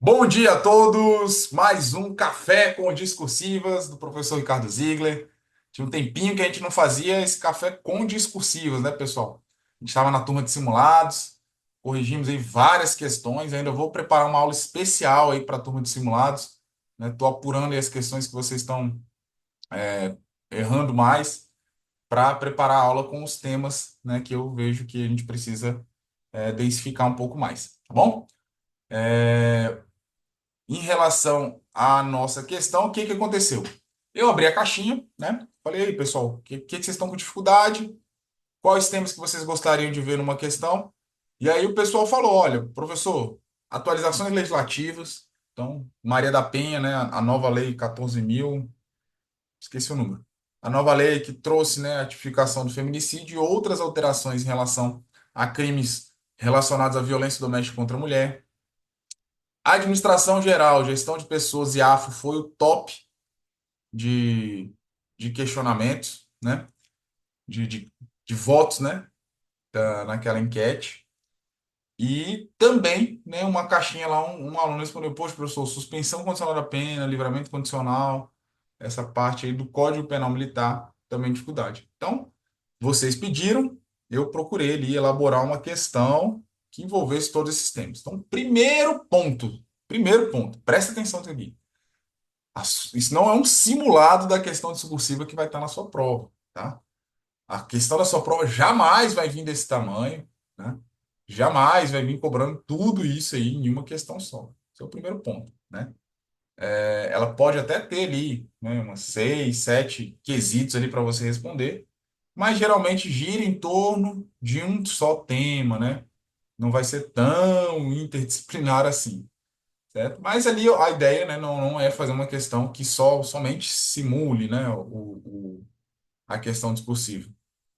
Bom dia a todos! Mais um Café com Discursivas do professor Ricardo Ziegler. Tinha um tempinho que a gente não fazia esse café com discursivas, né, pessoal? A gente estava na turma de simulados, corrigimos aí várias questões. Ainda vou preparar uma aula especial aí para a turma de simulados, né? Estou apurando aí as questões que vocês estão errando mais para preparar a aula com os temas, né, que eu vejo que a gente precisa densificar um pouco mais, tá bom? Em relação à nossa questão, o que que aconteceu? Eu abri a caixinha, né? Falei, aí, pessoal, o que vocês estão com dificuldade? Quais temas que vocês gostariam de ver numa questão? E aí o pessoal falou, olha, professor, atualizações legislativas, então, Maria da Penha, né, a nova lei 14.000, esqueci o número. A nova lei que trouxe, né, a tipificação do feminicídio e outras alterações em relação a crimes relacionados à violência doméstica contra a mulher. Administração geral, gestão de pessoas e AFO foi o top de, de questionamentos, né? De, de, de votos, né? Naquela enquete. E também, né, uma caixinha lá, um aluno respondeu, poxa, professor, suspensão condicional da pena, livramento condicional, essa parte aí do Código Penal Militar, também dificuldade. Então, vocês pediram, eu procurei ali elaborar uma questão que envolvesse todos esses temas. Então, primeiro ponto, presta atenção aqui. Isso não é um simulado da questão discursiva que vai estar na sua prova, tá? A questão da sua prova jamais vai vir desse tamanho, né? Jamais vai vir cobrando tudo isso aí em uma questão só. Esse é o primeiro ponto, né? Ela pode até ter ali, né, umas seis, sete quesitos ali para você responder, mas geralmente gira em torno de um só tema, né? Não vai ser tão interdisciplinar assim. Certo? Mas ali a ideia, né, não é fazer uma questão que somente simule, né, a questão discursiva,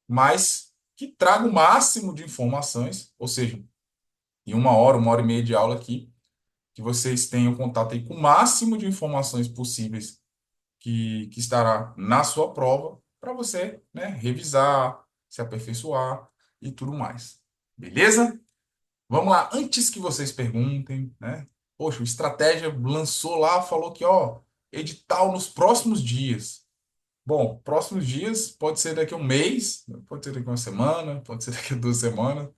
mas que traga o máximo de informações, ou seja, em uma hora e meia de aula aqui, que vocês tenham contato aí com o máximo de informações possíveis que estará na sua prova, para você, né, revisar, se aperfeiçoar e tudo mais. Beleza? Vamos lá, antes que vocês perguntem, né? Poxa, o Estratégia lançou lá, falou que, ó, edital nos próximos dias. Bom, próximos dias pode ser daqui a um mês, pode ser daqui a uma semana, pode ser daqui a 2 semanas,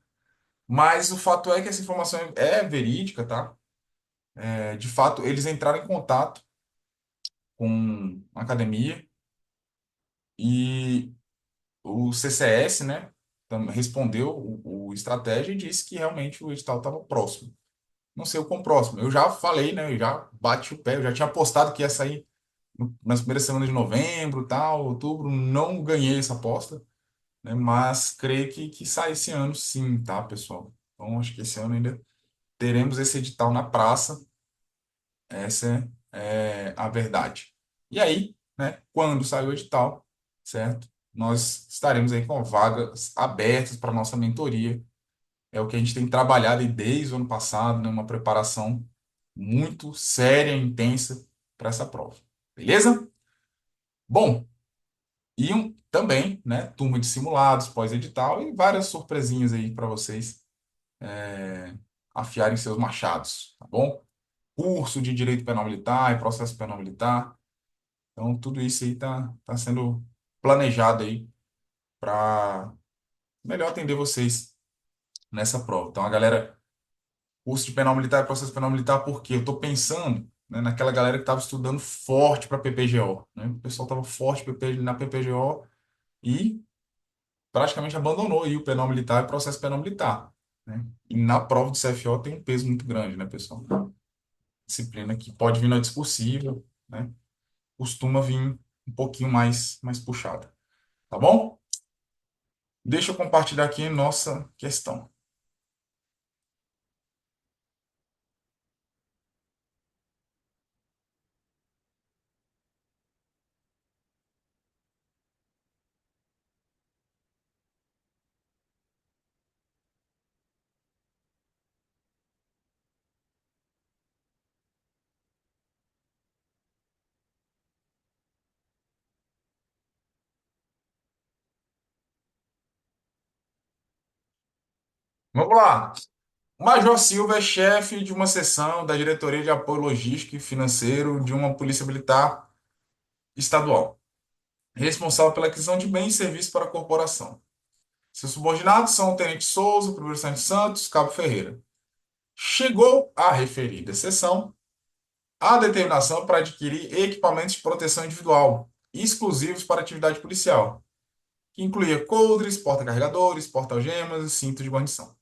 mas o fato é que essa informação é verídica, tá? De fato, eles entraram em contato com a academia e o CCS, né, respondeu o Estratégia e disse que realmente o edital estava próximo. Não sei o quão próximo. Eu já falei, né? Eu já bati o pé, eu já tinha apostado que ia sair nas primeiras semanas de novembro, tal, outubro. Não ganhei essa aposta, né? Mas creio que sai esse ano, sim, tá, pessoal? Então, acho que esse ano ainda teremos esse edital na praça. Essa é a verdade. E aí, né? Quando sair o edital, certo? Nós estaremos aí com vagas abertas para nossa mentoria. É o que a gente tem trabalhado aí desde o ano passado, né? Uma preparação muito séria e intensa para essa prova. Beleza? Bom, também, né? Turma de simulados, pós-edital e várias surpresinhas aí para vocês afiarem seus machados, tá bom? Curso de Direito Penal Militar e Processo Penal Militar. Então, tudo isso aí tá sendo planejado aí para melhor atender vocês nessa prova. Então, a galera curso de penal militar e processo penal militar, porque eu estou pensando, né, naquela galera que estava estudando forte para PPGO, né? O pessoal estava forte na PPGO e praticamente abandonou aí o penal militar e processo penal militar, né? E na prova do CFO tem um peso muito grande, né, pessoal? Disciplina que pode vir na discursiva, né? Costuma vir um pouquinho mais puxada, tá bom? Deixa eu compartilhar aqui nossa questão. Vamos lá. Major Silva é chefe de uma seção da Diretoria de Apoio Logístico e Financeiro de uma Polícia Militar Estadual, responsável pela aquisição de bens e serviços para a corporação. Seus subordinados são o Tenente Souza, o Primeiro Santos Santos, Cabo Ferreira. Chegou à referida seção a determinação para adquirir equipamentos de proteção individual, exclusivos para atividade policial, que incluía coldres, porta-carregadores, porta-algemas e cinto de guarnição.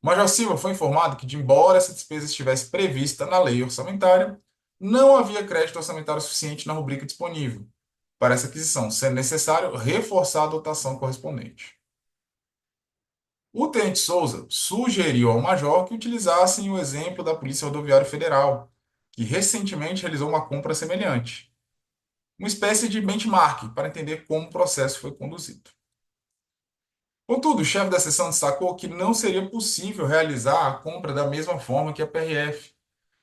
Major Silva foi informado que, embora essa despesa estivesse prevista na lei orçamentária, não havia crédito orçamentário suficiente na rubrica disponível para essa aquisição, sendo necessário reforçar a dotação correspondente. O tenente Souza sugeriu ao major que utilizassem o exemplo da Polícia Rodoviária Federal, que recentemente realizou uma compra semelhante, uma espécie de benchmark para entender como o processo foi conduzido. Contudo, o chefe da seção destacou que não seria possível realizar a compra da mesma forma que a PRF.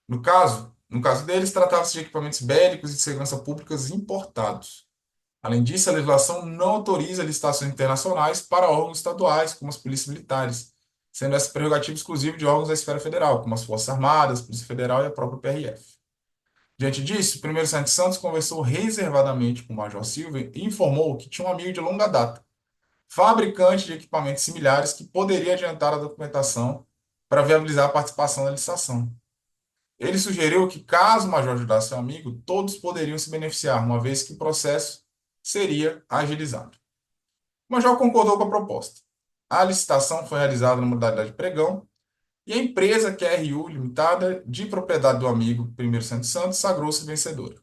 No caso deles, tratava-se de equipamentos bélicos e de segurança públicas importados. Além disso, a legislação não autoriza licitações internacionais para órgãos estaduais, como as polícias militares, sendo essa prerrogativa exclusiva de órgãos da esfera federal, como as Forças Armadas, Polícia Federal e a própria PRF. Diante disso, o primeiro Santos Santos conversou reservadamente com o Major Silva e informou que tinha um amigo de longa data, fabricante de equipamentos similares, que poderia adiantar a documentação para viabilizar a participação na licitação. Ele sugeriu que, caso o major ajudasse seu amigo, todos poderiam se beneficiar, uma vez que o processo seria agilizado. O major concordou com a proposta. A licitação foi realizada na modalidade pregão e a empresa QRU Limitada, de propriedade do amigo Primeiro Santos Santos, sagrou-se vencedora.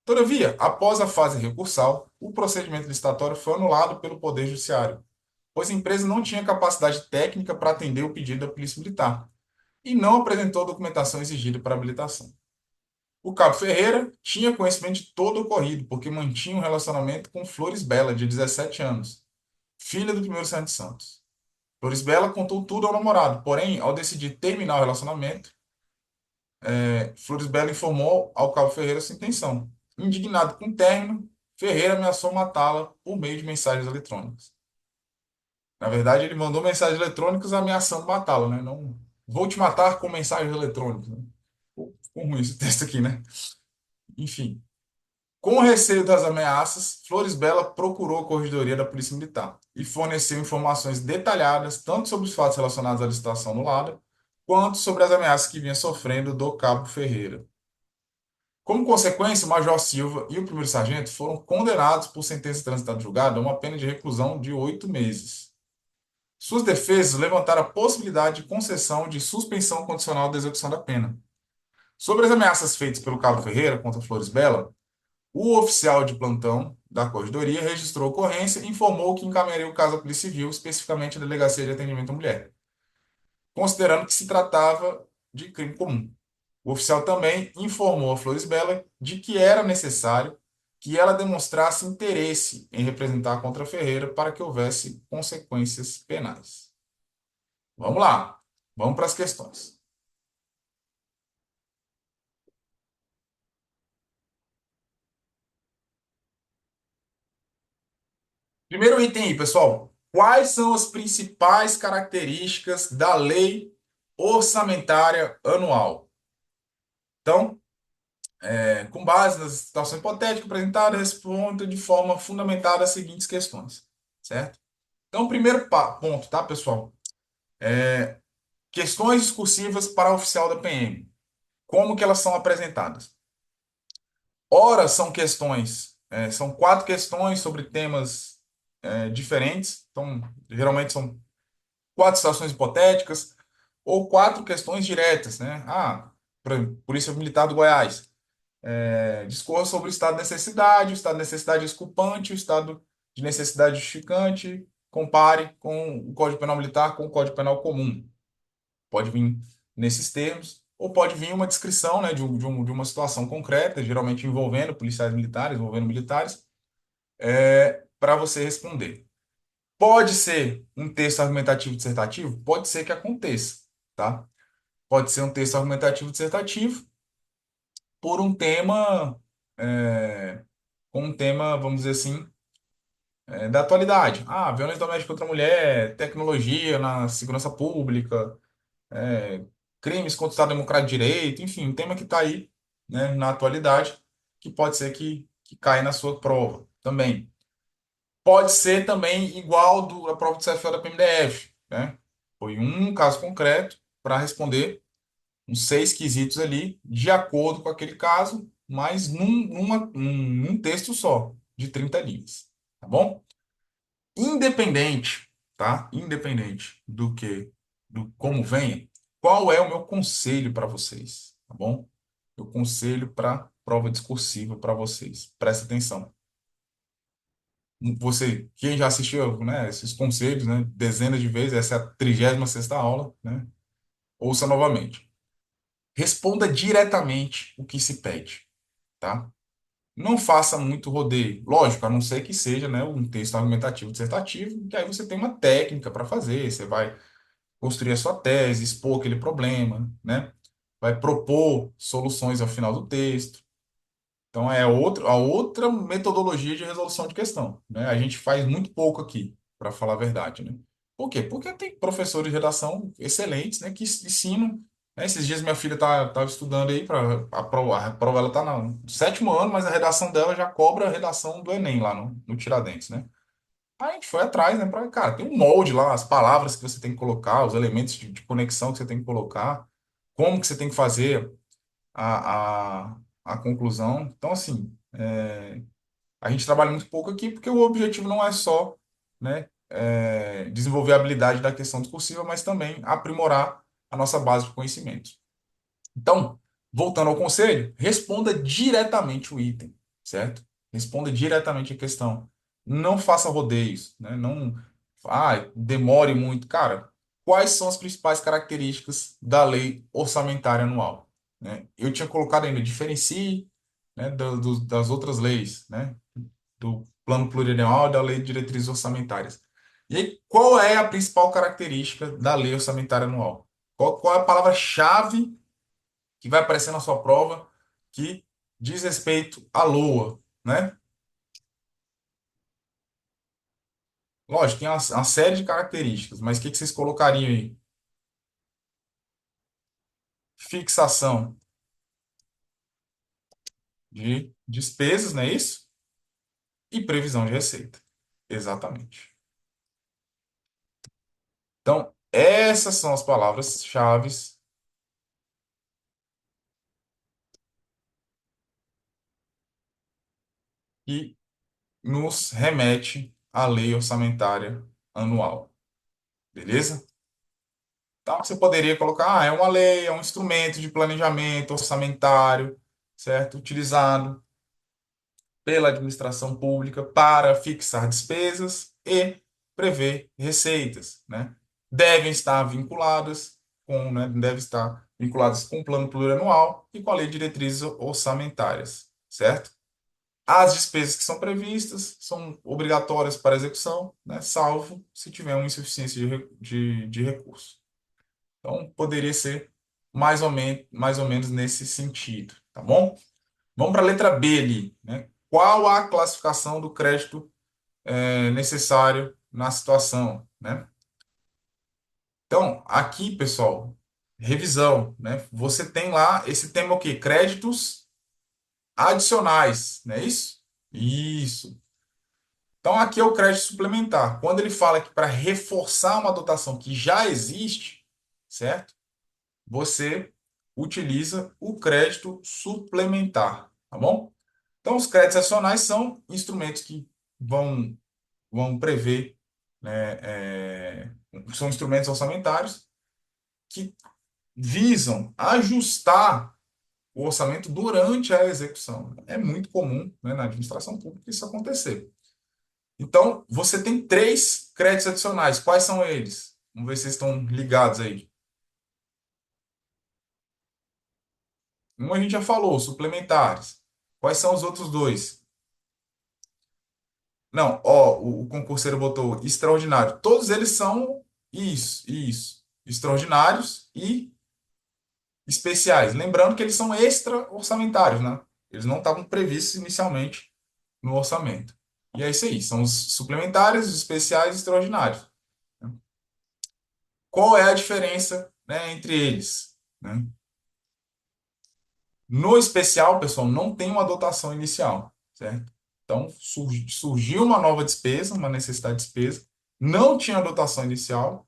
Todavia, após a fase recursal, o procedimento licitatório foi anulado pelo Poder Judiciário, pois a empresa não tinha capacidade técnica para atender o pedido da Polícia Militar e não apresentou a documentação exigida para habilitação. O Cabo Ferreira tinha conhecimento de todo o ocorrido, porque mantinha um relacionamento com Flores Bela, de 17 anos, filha do primeiro Santos Santos. Flores Bela contou tudo ao namorado, porém, ao decidir terminar o relacionamento, Flores Bela informou ao Cabo Ferreira sua intenção. Indignado com o término, Ferreira ameaçou matá-la por meio de mensagens eletrônicas. Na verdade, ele mandou mensagens eletrônicas ameaçando matá-la, né? Não, vou te matar com mensagens eletrônicas, né? Ficou ruim esse texto aqui, né? Enfim. Com receio das ameaças, Flores Bela procurou a Corregedoria da Polícia Militar e forneceu informações detalhadas tanto sobre os fatos relacionados à licitação anulada, quanto sobre as ameaças que vinha sofrendo do Cabo Ferreira. Como consequência, o Major Silva e o primeiro sargento foram condenados por sentença transitada em julgado a uma pena de reclusão de 8 meses. Suas defesas levantaram a possibilidade de concessão de suspensão condicional da execução da pena. Sobre as ameaças feitas pelo Cabo Ferreira contra Flores Bela, o oficial de plantão da Corregedoria registrou a ocorrência e informou que encaminharia o caso à Polícia Civil, especificamente à Delegacia de Atendimento à Mulher, considerando que se tratava de crime comum. O oficial também informou a Flores Bela de que era necessário que ela demonstrasse interesse em representar contra Ferreira para que houvesse consequências penais. Vamos lá, vamos para as questões. Primeiro item aí, pessoal. Quais são as principais características da lei orçamentária anual? Então, com base nas situações hipotéticas apresentadas, responda de forma fundamentada as seguintes questões, certo? Então, primeiro ponto, tá, pessoal? Questões discursivas para oficial da PM. Como que elas são apresentadas? Ora, são questões, são quatro questões sobre temas diferentes. Então, geralmente são quatro situações hipotéticas ou quatro questões diretas, né? Por exemplo, Polícia Militar do Goiás. Discorra sobre o estado de necessidade, o estado de necessidade desculpante, o estado de necessidade justificante, compare com o Código Penal Militar com o Código Penal Comum. Pode vir nesses termos, ou pode vir uma descrição, né, de uma situação concreta, geralmente envolvendo policiais militares, envolvendo militares, para você responder. Pode ser um texto argumentativo dissertativo? Pode ser que aconteça, tá? Pode ser um texto argumentativo dissertativo por um tema, com um tema, vamos dizer assim, Da atualidade. Ah, violência doméstica contra a mulher, tecnologia na segurança pública, é, crimes contra o Estado Democrático de Direito, enfim, um tema que está aí, né, na atualidade, que pode ser que caia na sua prova também. Pode ser também igual a prova do CFO da PMDF, né? Foi um caso concreto para responder uns 6 quesitos ali, de acordo com aquele caso, mas num texto só, de 30 linhas, tá bom? Independente, tá? Independente do como venha, qual é o meu conselho para vocês, tá bom? Meu conselho para prova discursiva para vocês. Presta atenção. Você, quem já assistiu, né, esses conselhos, né, dezenas de vezes, essa é a 36ª aula, né? Ouça novamente. Responda diretamente o que se pede, tá? Não faça muito rodeio. Lógico, a não ser que seja, né, um texto argumentativo dissertativo, que aí você tem uma técnica para fazer, você vai construir a sua tese, expor aquele problema, né? Vai propor soluções ao final do texto. Então, a outra metodologia de resolução de questão, né? A gente faz muito pouco aqui, para falar a verdade, né? Por quê? Porque tem professores de redação excelentes, né, que ensinam, né? Esses dias minha filha tá estudando aí para a prova ela tá no 7º ano, mas a redação dela já cobra a redação do Enem lá no Tiradentes, né? Aí a gente foi atrás, né? Cara, tem um molde lá, as palavras que você tem que colocar, os elementos de conexão que você tem que colocar, como que você tem que fazer a, a, a conclusão. Então, assim, a gente trabalha muito pouco aqui porque o objetivo não é só, né, desenvolver a habilidade da questão discursiva, mas também aprimorar a nossa base de conhecimento. Então, voltando ao conselho, responda diretamente o item, certo? Responda diretamente a questão. Não faça rodeios, né? Não, demore muito. Cara, quais são as principais características da lei orçamentária anual? Né? Eu tinha colocado ainda, diferencie, né, das outras leis, né? Do plano plurianual e da lei de diretrizes orçamentárias. E aí, qual é a principal característica da lei orçamentária anual? Qual é a palavra-chave que vai aparecer na sua prova que diz respeito à Lua, né? Lógico, tem uma série de características, mas o que vocês colocariam aí? Fixação de despesas, não é isso? E previsão de receita. Exatamente. Então, essas são as palavras-chave que nos remete à lei orçamentária anual. Beleza? Então, você poderia colocar, é uma lei, é um instrumento de planejamento orçamentário, certo? Utilizado pela administração pública para fixar despesas e prever receitas, né? Devem estar vinculadas devem estar vinculadas com o plano plurianual e com a lei de diretrizes orçamentárias, certo? As despesas que são previstas são obrigatórias para execução, né? Salvo se tiver uma insuficiência de recurso. Então, poderia ser mais ou menos nesse sentido, tá bom? Vamos para a letra B ali, né? Qual a classificação do crédito necessário na situação, né? Então, aqui, pessoal, revisão, né? Você tem lá esse tema o quê? Créditos adicionais, não é isso? Isso. Então, aqui é o crédito suplementar. Quando ele fala que para reforçar uma dotação que já existe, certo? Você utiliza o crédito suplementar, tá bom? Então, os créditos adicionais são instrumentos que vão, vão prever, né, são instrumentos orçamentários que visam ajustar o orçamento durante a execução. É muito comum, né, na administração pública isso acontecer. Então, você tem 3 créditos adicionais. Quais são eles? Vamos ver se vocês estão ligados aí. Um a gente já falou, suplementares. Quais são os outros dois? Não, ó, o concurseiro botou extraordinário. Todos eles são isso. Extraordinários e especiais. Lembrando que eles são extra-orçamentários, né? Eles não estavam previstos inicialmente no orçamento. E é isso aí, são os suplementares, os especiais e extraordinários. Qual é a diferença, né, entre eles? Né? No especial, pessoal, não tem uma dotação inicial, certo? Então, surgiu uma nova despesa, uma necessidade de despesa, não tinha dotação inicial,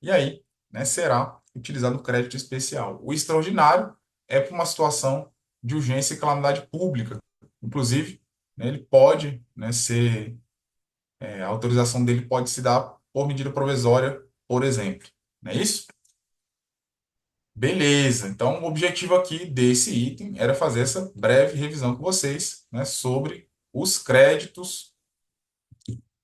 e aí, né, será utilizado o crédito especial. O extraordinário é para uma situação de urgência e calamidade pública. Inclusive, né, ele pode, né, ser, a autorização dele pode se dar por medida provisória, por exemplo. Não é isso? Beleza. Então, o objetivo aqui desse item era fazer essa breve revisão com vocês, né, sobre os créditos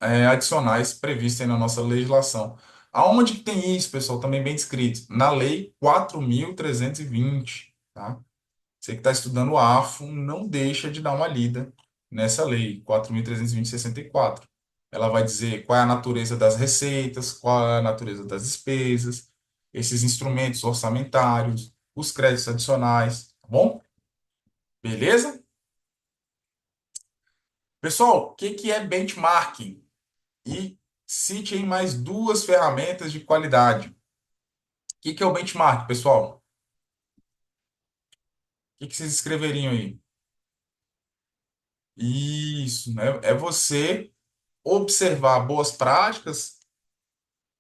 adicionais previstos aí na nossa legislação. Aonde que tem isso, pessoal? Também bem descrito. Na Lei 4.320, tá? Você que está estudando o AFO, não deixa de dar uma lida nessa lei, 4.320/64. Ela vai dizer qual é a natureza das receitas, qual é a natureza das despesas, esses instrumentos orçamentários, os créditos adicionais, tá bom? Beleza? Pessoal, o que que é benchmarking? E cite aí mais duas ferramentas de qualidade. O que que é o benchmark, pessoal? O que que vocês escreveriam aí? Isso, né? É você observar boas práticas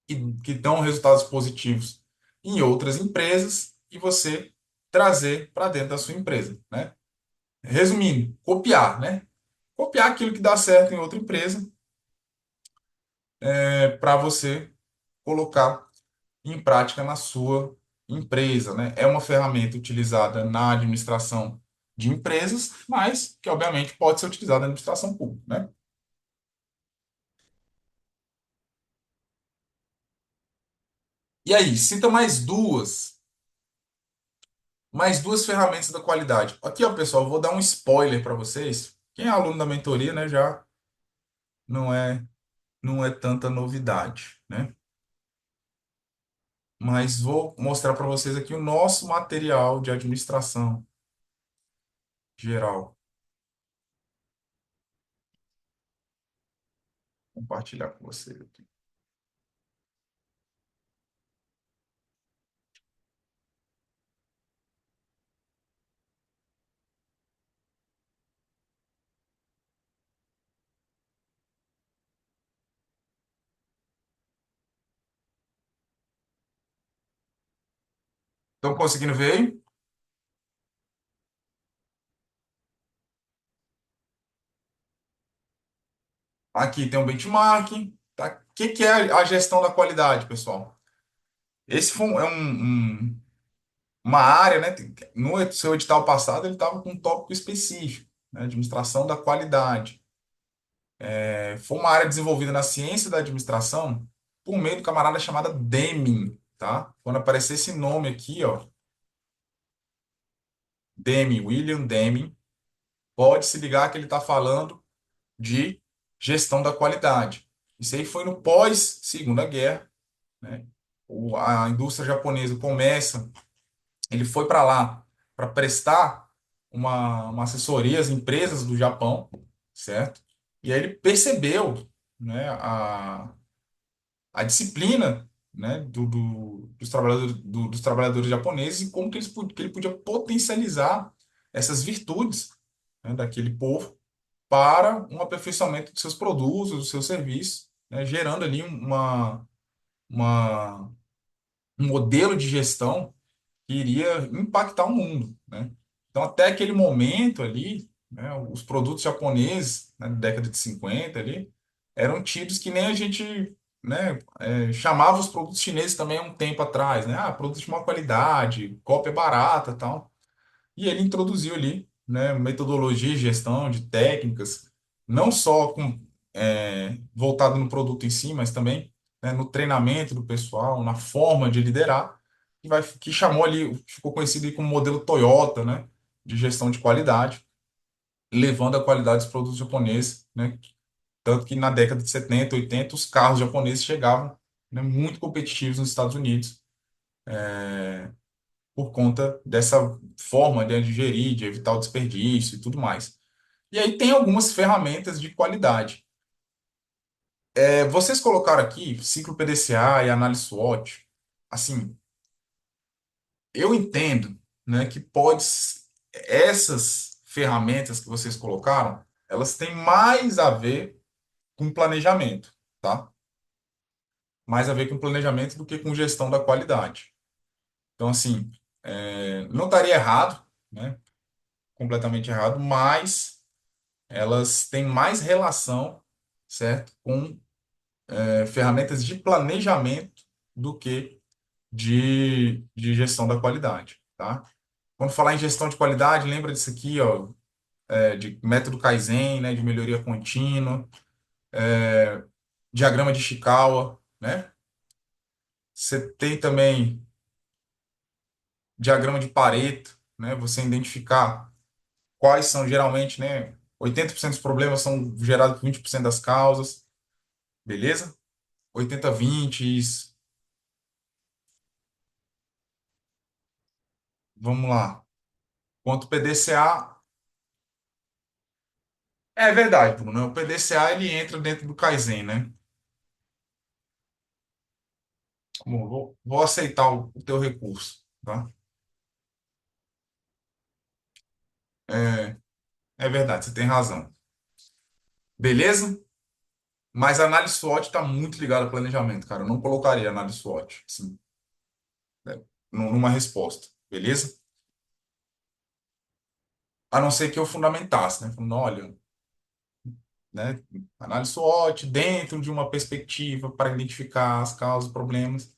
que dão resultados positivos em outras empresas e você trazer para dentro da sua empresa, né? Resumindo, copiar, né? Copiar aquilo que dá certo em outra empresa para você colocar em prática na sua empresa, né? É uma ferramenta utilizada na administração de empresas, mas que obviamente pode ser utilizada na administração pública, né? E aí, cita mais duas ferramentas da qualidade. Aqui, ó, pessoal, eu vou dar um spoiler para vocês. Quem é aluno da mentoria, né, já não é não é tanta novidade, né? Mas vou mostrar para vocês aqui o nosso material de administração geral. Compartilhar com vocês aqui. Estão conseguindo ver aí? Aqui tem um benchmarking, tá? O que que é a gestão da qualidade, pessoal? Esse foi uma área, né? No seu edital passado, ele estava com um tópico específico, né? Administração da qualidade. Foi uma área desenvolvida na ciência da administração por meio do camarada chamado Deming, tá? Quando aparecer esse nome aqui, ó, Deming, William Deming, pode se ligar que ele está falando de gestão da qualidade. Isso aí foi no pós-Segunda Guerra, né? A indústria japonesa começa, ele foi para lá para prestar uma assessoria às empresas do Japão, certo? E aí ele percebeu, né, a disciplina, né, dos trabalhadores japoneses e como que, que ele podia potencializar essas virtudes, né, daquele povo para um aperfeiçoamento dos seus produtos, dos seus serviços, né, gerando ali uma, um modelo de gestão que iria impactar o mundo, né? Então, até aquele momento ali, né, os produtos japoneses, né, na década de 50 ali, eram tidos que nem a gente, né, chamava os produtos chineses também há um tempo atrás, né? Ah, produto de má qualidade, cópia barata, tal. E ele introduziu ali, né, metodologia de gestão, de técnicas, não só voltado no produto em si, mas também, né, no treinamento do pessoal, na forma de liderar, que chamou ali, ficou conhecido aí como modelo Toyota, né, de gestão de qualidade, levando a qualidade dos produtos japoneses, né, tanto que na década de 70, 80, os carros japoneses chegavam, né, muito competitivos nos Estados Unidos por conta dessa forma, né, de gerir, de evitar o desperdício e tudo mais. E aí tem algumas ferramentas de qualidade. Vocês colocaram aqui ciclo PDCA e análise SWOT. Assim, eu entendo, né, que essas ferramentas que vocês colocaram, elas têm mais a ver com planejamento, tá? Mais a ver com planejamento do que com gestão da qualidade. Então, assim, não estaria errado, né? Completamente errado, mas elas têm mais relação, certo, com ferramentas de planejamento do que de gestão da qualidade, tá? Quando falar em gestão de qualidade, lembra disso aqui, ó, de método Kaizen, né, de melhoria contínua, diagrama de Ishikawa, né? Você tem também diagrama de Pareto, né? Você identificar quais são geralmente, né? 80% dos problemas são gerados por 20% das causas, beleza? 80-20, isso. Vamos lá. Quanto ao PDCA, é verdade, Bruno, né? O PDCA ele entra dentro do Kaizen, né? Bom, vou aceitar o teu recurso, tá? É, é verdade, você tem razão. Beleza? Mas a análise SWOT está muito ligada ao planejamento, cara. Eu não colocaria análise SWOT, assim, né, numa resposta, beleza? A não ser que eu fundamentasse, né? Falando, olha, né, análise SWOT dentro de uma perspectiva para identificar as causas, problemas,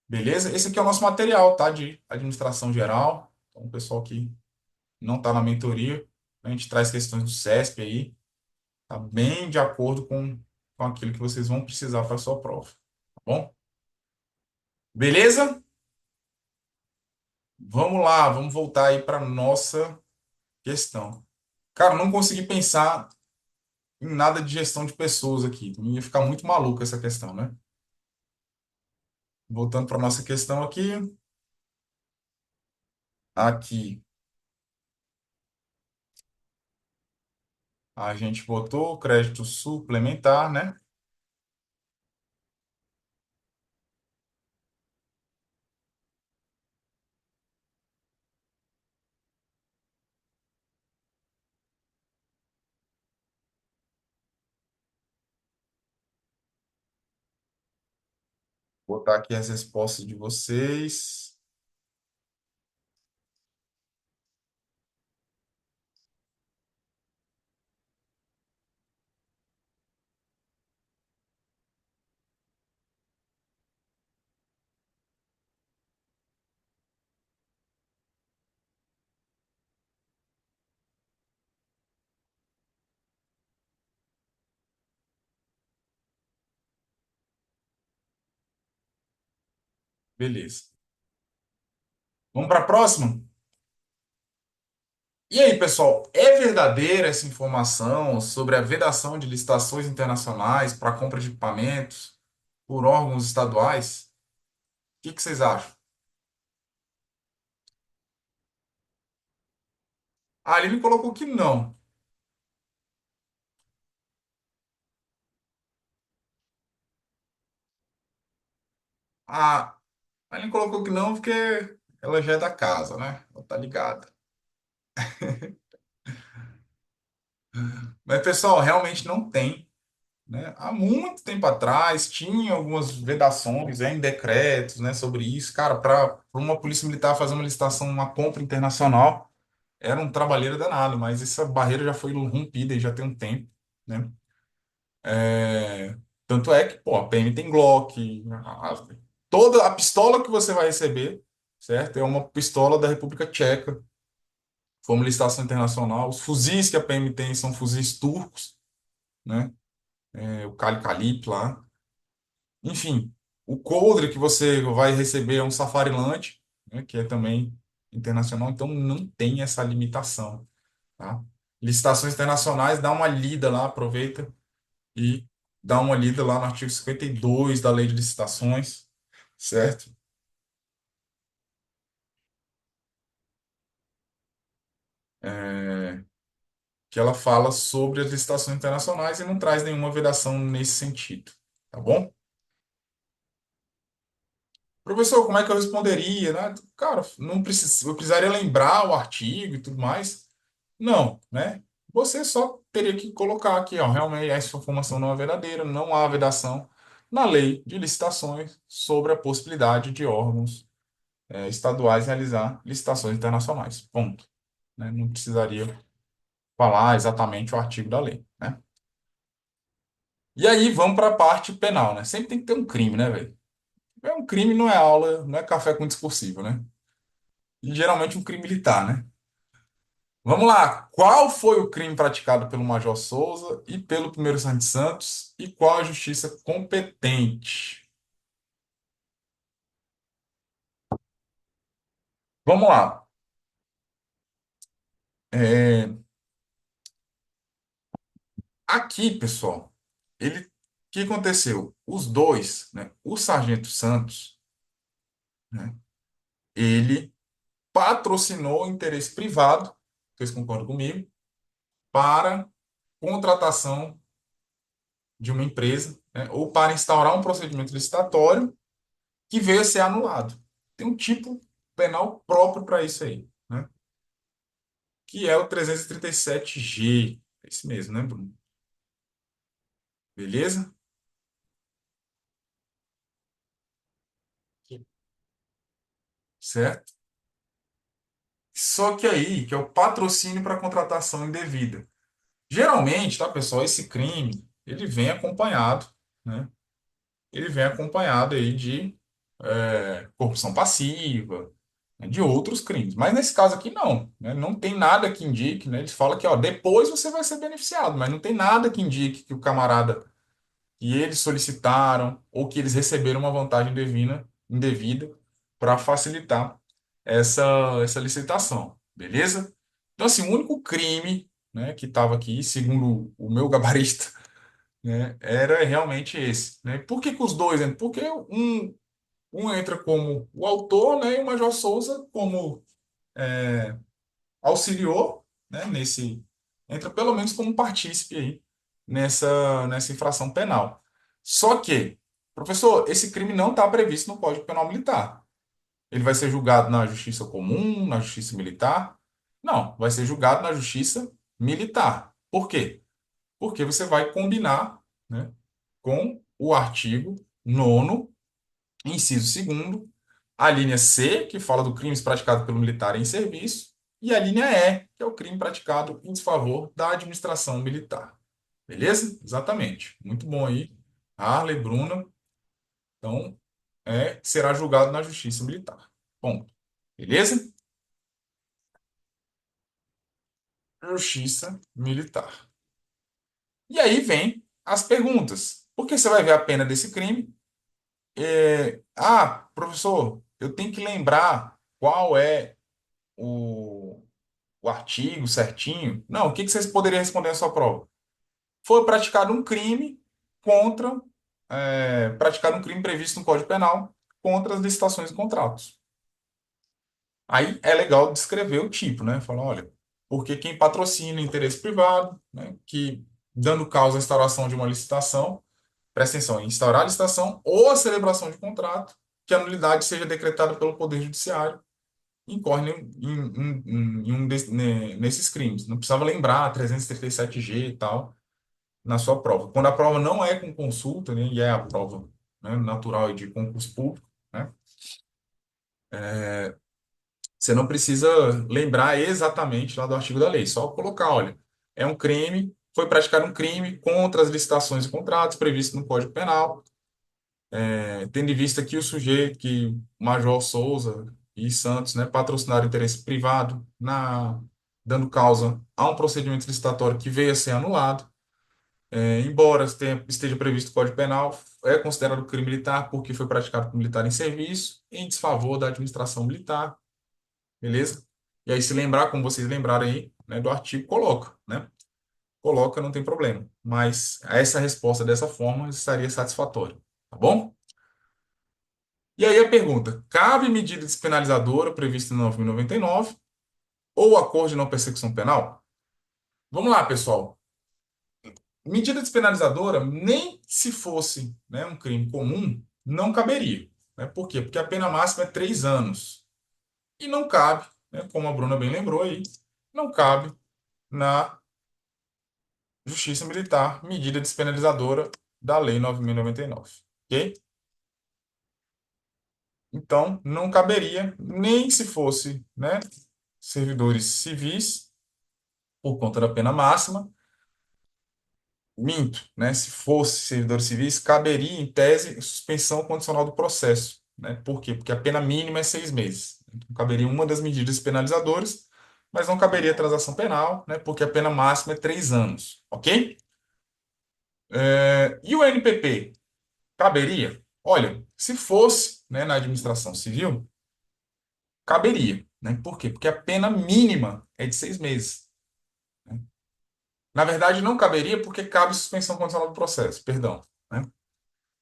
beleza? Esse aqui é o nosso material, tá? De administração geral. Então, o pessoal que não está na mentoria, a gente traz questões do CESP aí, tá bem de acordo com aquilo que vocês vão precisar para a sua prova, tá bom? Beleza? Vamos lá, vamos voltar aí para nossa questão. Cara, não consegui pensar em nada de gestão de pessoas aqui. Ia ficar muito maluco essa questão, né? Voltando para nossa questão aqui. Aqui a gente botou crédito suplementar, né? Botar aqui as respostas de vocês. Beleza. Vamos para a próxima? E aí, pessoal, é verdadeira essa informação sobre a vedação de licitações internacionais para compra de equipamentos por órgãos estaduais? O que que vocês acham? A Aline colocou que não. A Aline colocou que não porque ela já é da casa, né? Ela tá ligada. Mas, pessoal, realmente não tem, né? Há muito tempo atrás tinha algumas vedações, em decretos, né, sobre isso. Cara, para uma polícia militar fazer uma licitação, uma compra internacional, era um trabalheiro danado, mas essa barreira já foi rompida e já tem um tempo, né? Tanto é que, pô, a PM tem Glock, toda a pistola que você vai receber, certo? É uma pistola da República Tcheca, foi uma licitação internacional. Os fuzis que a PM tem são fuzis turcos, né? O Kali Kalip lá. Enfim, o coldre que você vai receber é um Safariland, né? Que é também internacional, então não tem essa limitação, tá? Licitações internacionais, dá uma lida lá, aproveita e dá uma lida lá no artigo 52 da Lei de Licitações, certo? O que ela fala sobre as licitações internacionais e não traz nenhuma vedação nesse sentido, tá bom? Professor, como é que eu responderia, né? Cara, não precisa, eu precisaria lembrar o artigo e tudo mais. Não, né? Você só teria que colocar aqui, ó, realmente essa informação não é verdadeira, não há vedação na lei de licitações sobre a possibilidade de órgãos estaduais realizar licitações internacionais. Ponto. Né? Não precisaria falar exatamente o artigo da lei, né? E aí vamos para a parte penal, né? Sempre tem que ter um crime, né, velho? É um crime, não é aula, não é café com discursivo, né? E geralmente um crime militar, né? Vamos lá. Qual foi o crime praticado pelo Major Souza e pelo primeiro Santos Santos e qual a justiça competente? Vamos lá. É, aqui, pessoal, o que aconteceu? Os dois, né? O Sargento Santos, né? Ele patrocinou o interesse privado, vocês concordam comigo, para contratação de uma empresa, né? Ou para instaurar um procedimento licitatório que veio a ser anulado. Tem um tipo penal próprio para isso aí, né? Que é o 337-G. Esse mesmo, né, Bruno? Beleza? Certo? Só que aí, que é o patrocínio para contratação indevida. Geralmente, tá, pessoal, esse crime, ele vem acompanhado, né? Ele vem acompanhado aí de corrupção passiva, né, de outros crimes. Mas nesse caso aqui, não, né? Não tem nada que indique, né? Ele fala que, ó, depois você vai ser beneficiado, mas não tem nada que indique que o camarada que eles solicitaram ou que eles receberam uma vantagem indevida para facilitar essa licitação, beleza? Então, assim, o único crime, né, que estava aqui, segundo o meu gabarito, né, era realmente esse, né? Por que que os dois entram? Porque um entra como o autor, né, e o Major Souza como auxiliou, né, entra pelo menos como partícipe aí nessa infração penal. Só que, professor, esse crime não está previsto no Código Penal Militar. Ele vai ser julgado na Justiça Comum, na Justiça Militar? Não, vai ser julgado na Justiça Militar. Por quê? Porque você vai combinar, né, com o artigo 9º, inciso segundo, a linha C, que fala do crimes praticados pelo militar em serviço, e a linha E, que é o crime praticado em desfavor da administração militar. Beleza? Exatamente. Muito bom aí. Harley, Bruna. Então, será julgado na Justiça Militar. Ponto. Beleza? Justiça Militar. E aí vem as perguntas. Porque você vai ver a pena desse crime. Professor, eu tenho que lembrar qual é o o artigo certinho. Não, o que que vocês poderiam responder na sua prova? Foi praticado um crime contra, praticado um crime previsto no Código Penal contra as licitações e contratos. Aí é legal descrever o tipo, né? Falar, olha, porque quem patrocina interesse privado, né, que dando causa à instauração de uma licitação, presta atenção, instaurar a licitação ou a celebração de contrato, que a nulidade seja decretada pelo Poder Judiciário incorre nesses crimes. Não precisava lembrar 337-G e tal na sua prova. Quando a prova não é com consulta, né, e é a prova, né, natural e de concurso público, né, você não precisa lembrar exatamente lá do artigo da lei, só colocar, olha, é um crime, foi praticado um crime contra as licitações e contratos previstos no Código Penal, tendo em vista que o sujeito, que Major Souza e Santos, né, patrocinaram interesse privado dando causa a um procedimento licitatório que veio a ser anulado, embora esteja previsto no Código Penal, é considerado crime militar porque foi praticado por militar em serviço em desfavor da administração militar, beleza? E aí, se lembrar, como vocês lembraram aí, né, do artigo, coloca, né? Coloca, não tem problema. Mas essa resposta dessa forma estaria satisfatória, tá bom? E aí a pergunta: cabe medida despenalizadora prevista em 9.099 ou acordo de não persecução penal? Vamos lá, pessoal. Medida despenalizadora, nem se fosse, né, um crime comum, não caberia. Né? Por quê? Porque a pena máxima é 3 anos. E não cabe, né, como a Bruna bem lembrou aí, não cabe na Justiça Militar medida despenalizadora da Lei 9.099. Ok? Então, não caberia, nem se fosse, né, servidores civis, por conta da pena máxima. Minto, né? Se fosse servidores civis, caberia, em tese, suspensão condicional do processo. Né? Por quê? Porque a pena mínima é 6 meses. Então, caberia uma das medidas penalizadoras, mas não caberia transação penal, né? Porque a pena máxima é 3 anos. Ok? E o NPP? Caberia? Olha, se fosse, né, na administração civil, caberia. Né? Por quê? Porque a pena mínima é de 6 meses. Né? Na verdade, não caberia porque cabe suspensão condicional do processo, perdão. Né?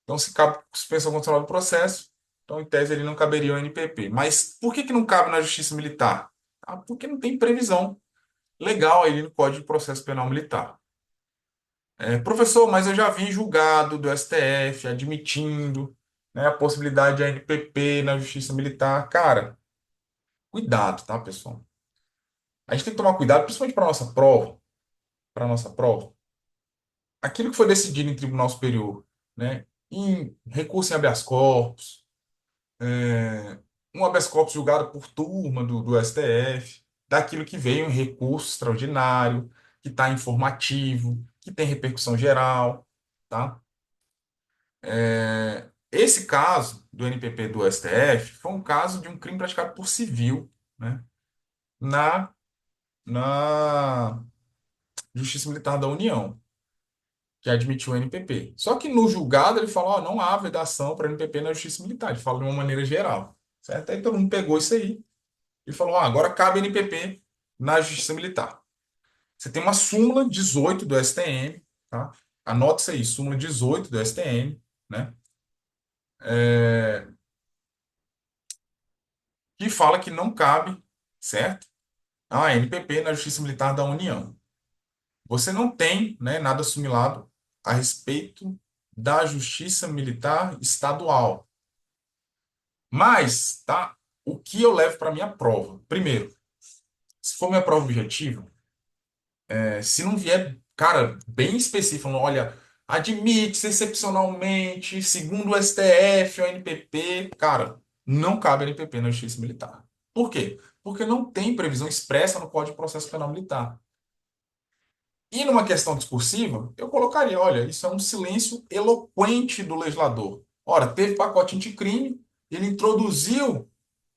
Então, se cabe suspensão condicional do processo, então, em tese, ele não caberia ao NPP. Mas por que que não cabe na Justiça Militar? Ah, porque não tem previsão legal aí no Código de Processo Penal Militar. Professor, mas eu já vi julgado do STF admitindo, né, a possibilidade de ANPP na Justiça Militar. Cara, cuidado, tá, pessoal? A gente tem que tomar cuidado, principalmente para nossa prova. Aquilo que foi decidido em Tribunal Superior, né, em recurso em habeas corpus, é, um habeas corpus julgado por turma do STF, daquilo que veio em recurso extraordinário, que está informativo, que tem repercussão geral, tá? Esse caso do NPP do STF foi um caso de um crime praticado por civil, né, na, na Justiça Militar da União, que admitiu o NPP. Só que no julgado ele falou, ó, não há vedação para NPP na Justiça Militar, ele fala de uma maneira geral, certo? Aí todo mundo pegou isso aí e falou: ah, agora cabe NPP na Justiça Militar. Você tem uma súmula 18 do STM, tá? Anota isso aí, súmula 18 do STM, né? É, que fala que não cabe, certo? A NPP na Justiça Militar da União. Você não tem, né, nada assimilado a respeito da Justiça Militar Estadual. Mas, tá? O que eu levo para minha prova? Primeiro, se for minha prova objetiva, se não vier, cara, bem específico, falando, olha, admite-se excepcionalmente, segundo o STF, o NPP, cara, não cabe NPP na Justiça Militar. Por quê? Porque não tem previsão expressa no Código de Processo Penal Militar. E numa questão discursiva, eu colocaria, olha, isso é um silêncio eloquente do legislador. Ora, teve pacote anticrime, ele introduziu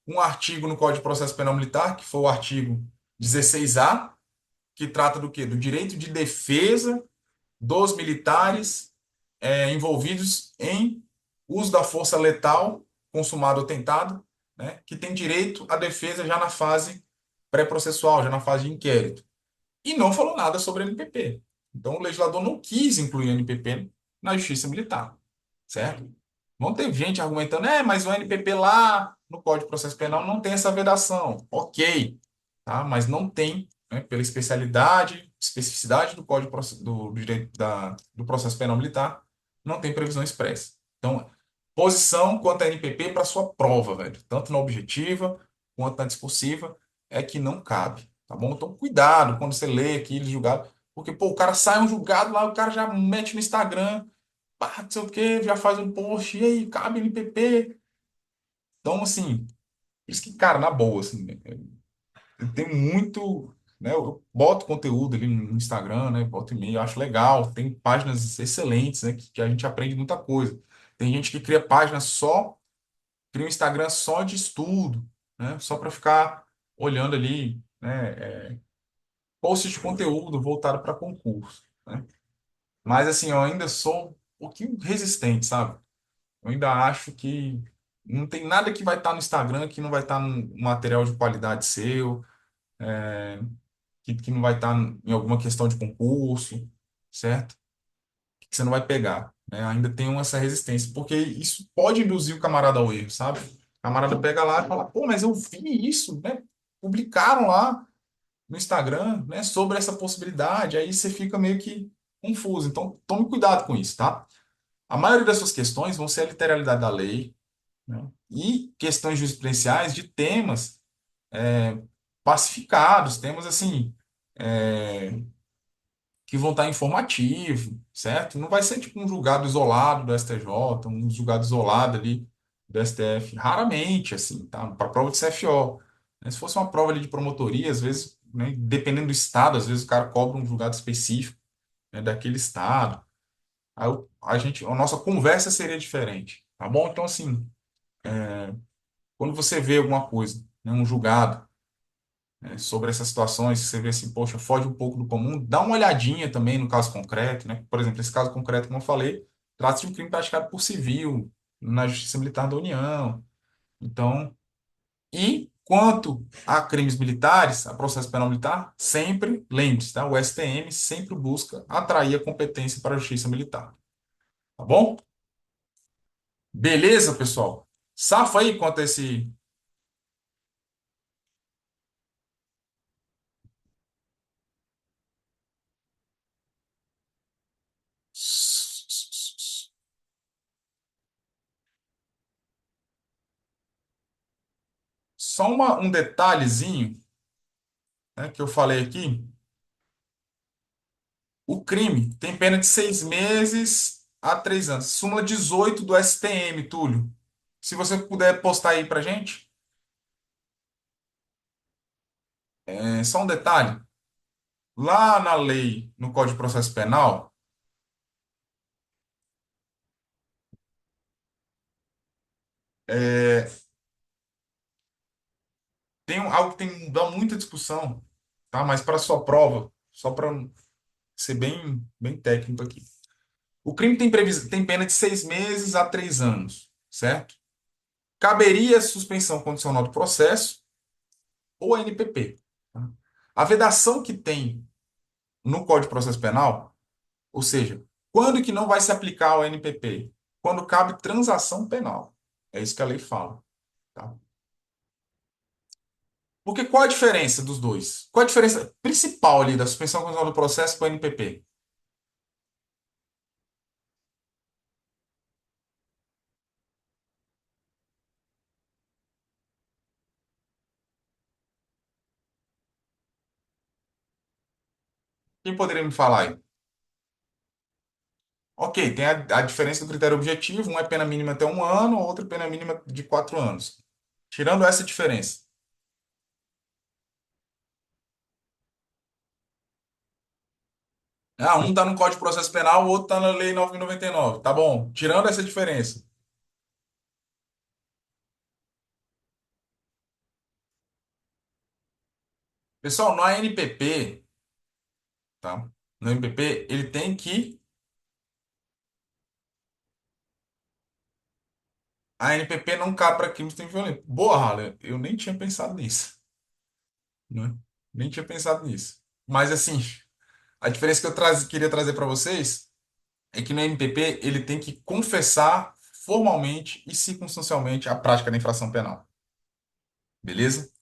um artigo no Código de Processo Penal Militar, que foi o artigo 16A, que trata do quê? Do direito de defesa dos militares envolvidos em uso da força letal, consumado ou tentado, né, que tem direito à defesa já na fase pré-processual, já na fase de inquérito. E não falou nada sobre NPP. Então, o legislador não quis incluir NPP na Justiça Militar, certo? Vão ter gente argumentando, mas o NPP lá no Código de Processo Penal não tem essa vedação. Ok, tá? Mas não tem, né, pela especificidade do Código do Direito do Processo Penal Militar, não tem previsão expressa. Então, posição quanto à NPP para sua prova, velho, tanto na objetiva quanto na discursiva, é que não cabe, tá bom? Então, cuidado quando você lê aqui julgado, porque, pô, o cara sai um julgado lá, o cara já mete no Instagram, pá, não sei o quê, já faz um post, e aí, cabe NPP. Então, assim, por isso que, cara, na boa, assim, né, eu tenho muito, né, eu boto conteúdo ali no Instagram, né, boto e-mail, eu acho legal, tem páginas excelentes, né, que a gente aprende muita coisa. Tem gente que cria página só, cria um Instagram só de estudo, né, só para ficar olhando ali, né, posts de conteúdo voltado para concurso, né. Mas, assim, eu ainda sou um pouquinho resistente, sabe? Eu ainda acho que não tem nada que vai estar no Instagram que não vai estar num material de qualidade seu, que não vai estar em alguma questão de concurso, certo? Que você não vai pegar, né? Ainda tem essa resistência, porque isso pode induzir o camarada ao erro, sabe? O camarada pega lá e fala, pô, mas eu vi isso, né? Publicaram lá. no Instagram, né, sobre essa possibilidade, aí você fica meio que confuso. Então, tome cuidado com isso, tá? A maioria das suas questões vão ser a literalidade da lei, né, e questões jurisprudenciais de temas pacificados, temas assim, é, que vão estar informativo, certo? Não vai ser tipo um julgado isolado do STJ, um julgado isolado ali do STF, raramente, assim, tá? Para prova de CFO. Né? Se fosse uma prova ali de promotoria, às vezes, né, dependendo do estado, às vezes o cara cobra um julgado específico, né, daquele estado. A nossa conversa seria diferente, tá bom? Então, assim, quando você vê alguma coisa, né, um julgado, sobre essas situações, você vê assim, poxa, foge um pouco do comum, dá uma olhadinha também no caso concreto, né? Por exemplo, esse caso concreto, como eu falei, trata-se de um crime praticado por civil, na Justiça Militar da União. Então, e quanto a crimes militares, a processo penal militar, sempre, lembre-se, tá? O STM sempre busca atrair a competência para a Justiça Militar, tá bom? Beleza, pessoal? Safa aí quanto a esse. Só um detalhezinho, né, que eu falei aqui. O crime tem pena de 6 meses a 3 anos. Súmula 18 do STM, Túlio. Se você puder postar aí pra gente. Só um detalhe. Lá na lei, no Código de Processo Penal, é, tem algo que dá muita discussão, tá? Mas para sua prova, só para ser bem técnico aqui. O crime tem pena de 6 meses a 3 anos, certo? Caberia suspensão condicional do processo ou NPP. Tá? A vedação que tem no Código de Processo Penal, ou seja, quando que não vai se aplicar o NPP? Quando cabe transação penal. É isso que a lei fala, tá? Porque qual a diferença dos dois? Qual a diferença principal ali da suspensão condicional do processo para o NPP? Quem poderia me falar aí? Ok, tem a diferença do critério objetivo, um é pena mínima até 1 ano, outro é pena mínima de 4 anos. Tirando essa diferença. Ah, um está no Código de Processo Penal, o outro está na Lei 9.099. Tá bom. Tirando essa diferença. Pessoal, no ANPP, tá? No MPP, ele tem que. A NPP não cabe para crimes de violência. Boa, Haller, eu nem tinha pensado nisso, né? Nem tinha pensado nisso. Mas, assim, a diferença que queria trazer para vocês é que no MPP ele tem que confessar formalmente e circunstancialmente a prática da infração penal. Beleza?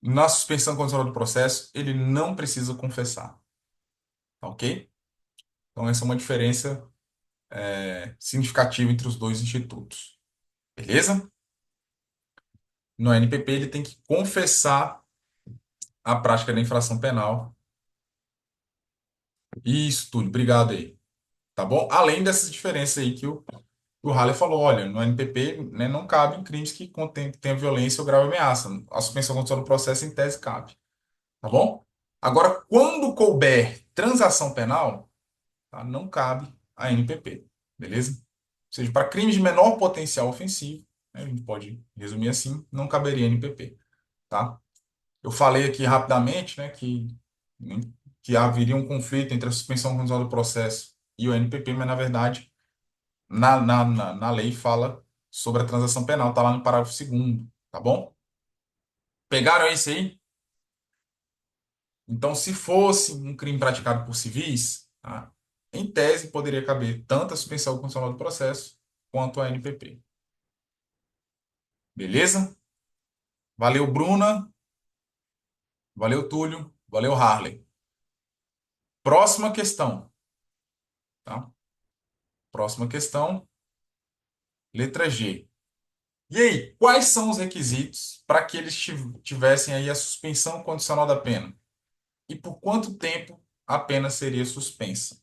Na suspensão condicional do processo, ele não precisa confessar. Tá ok? Então, essa é uma diferença significativa entre os dois institutos. Beleza? No NPP, ele tem que confessar a prática da infração penal. Isso, tudo. Obrigado aí. Tá bom? Além dessas diferenças aí que o Haller falou, olha, no NPP, né, não cabe crimes que tenham violência ou grave ameaça. A suspensão condicional do processo, em tese, cabe. Tá bom? Agora, quando couber transação penal, tá, não cabe a NPP. Beleza? Ou seja, para crimes de menor potencial ofensivo, né, a gente pode resumir assim, não caberia NPP. Tá? Eu falei aqui rapidamente, né, que haveria um conflito entre a suspensão condicional do processo e o NPP, mas na verdade, na lei fala sobre a transação penal, tá lá no parágrafo segundo, tá bom? Pegaram isso aí? Então, se fosse um crime praticado por civis, tá, em tese poderia caber tanto a suspensão condicional do processo quanto a NPP. Beleza? Valeu, Bruna. Valeu, Túlio. Valeu, Harley. Próxima questão, tá? Próxima questão, letra G. E aí, quais são os requisitos para que eles tivessem aí a suspensão condicional da pena? E por quanto tempo a pena seria suspensa?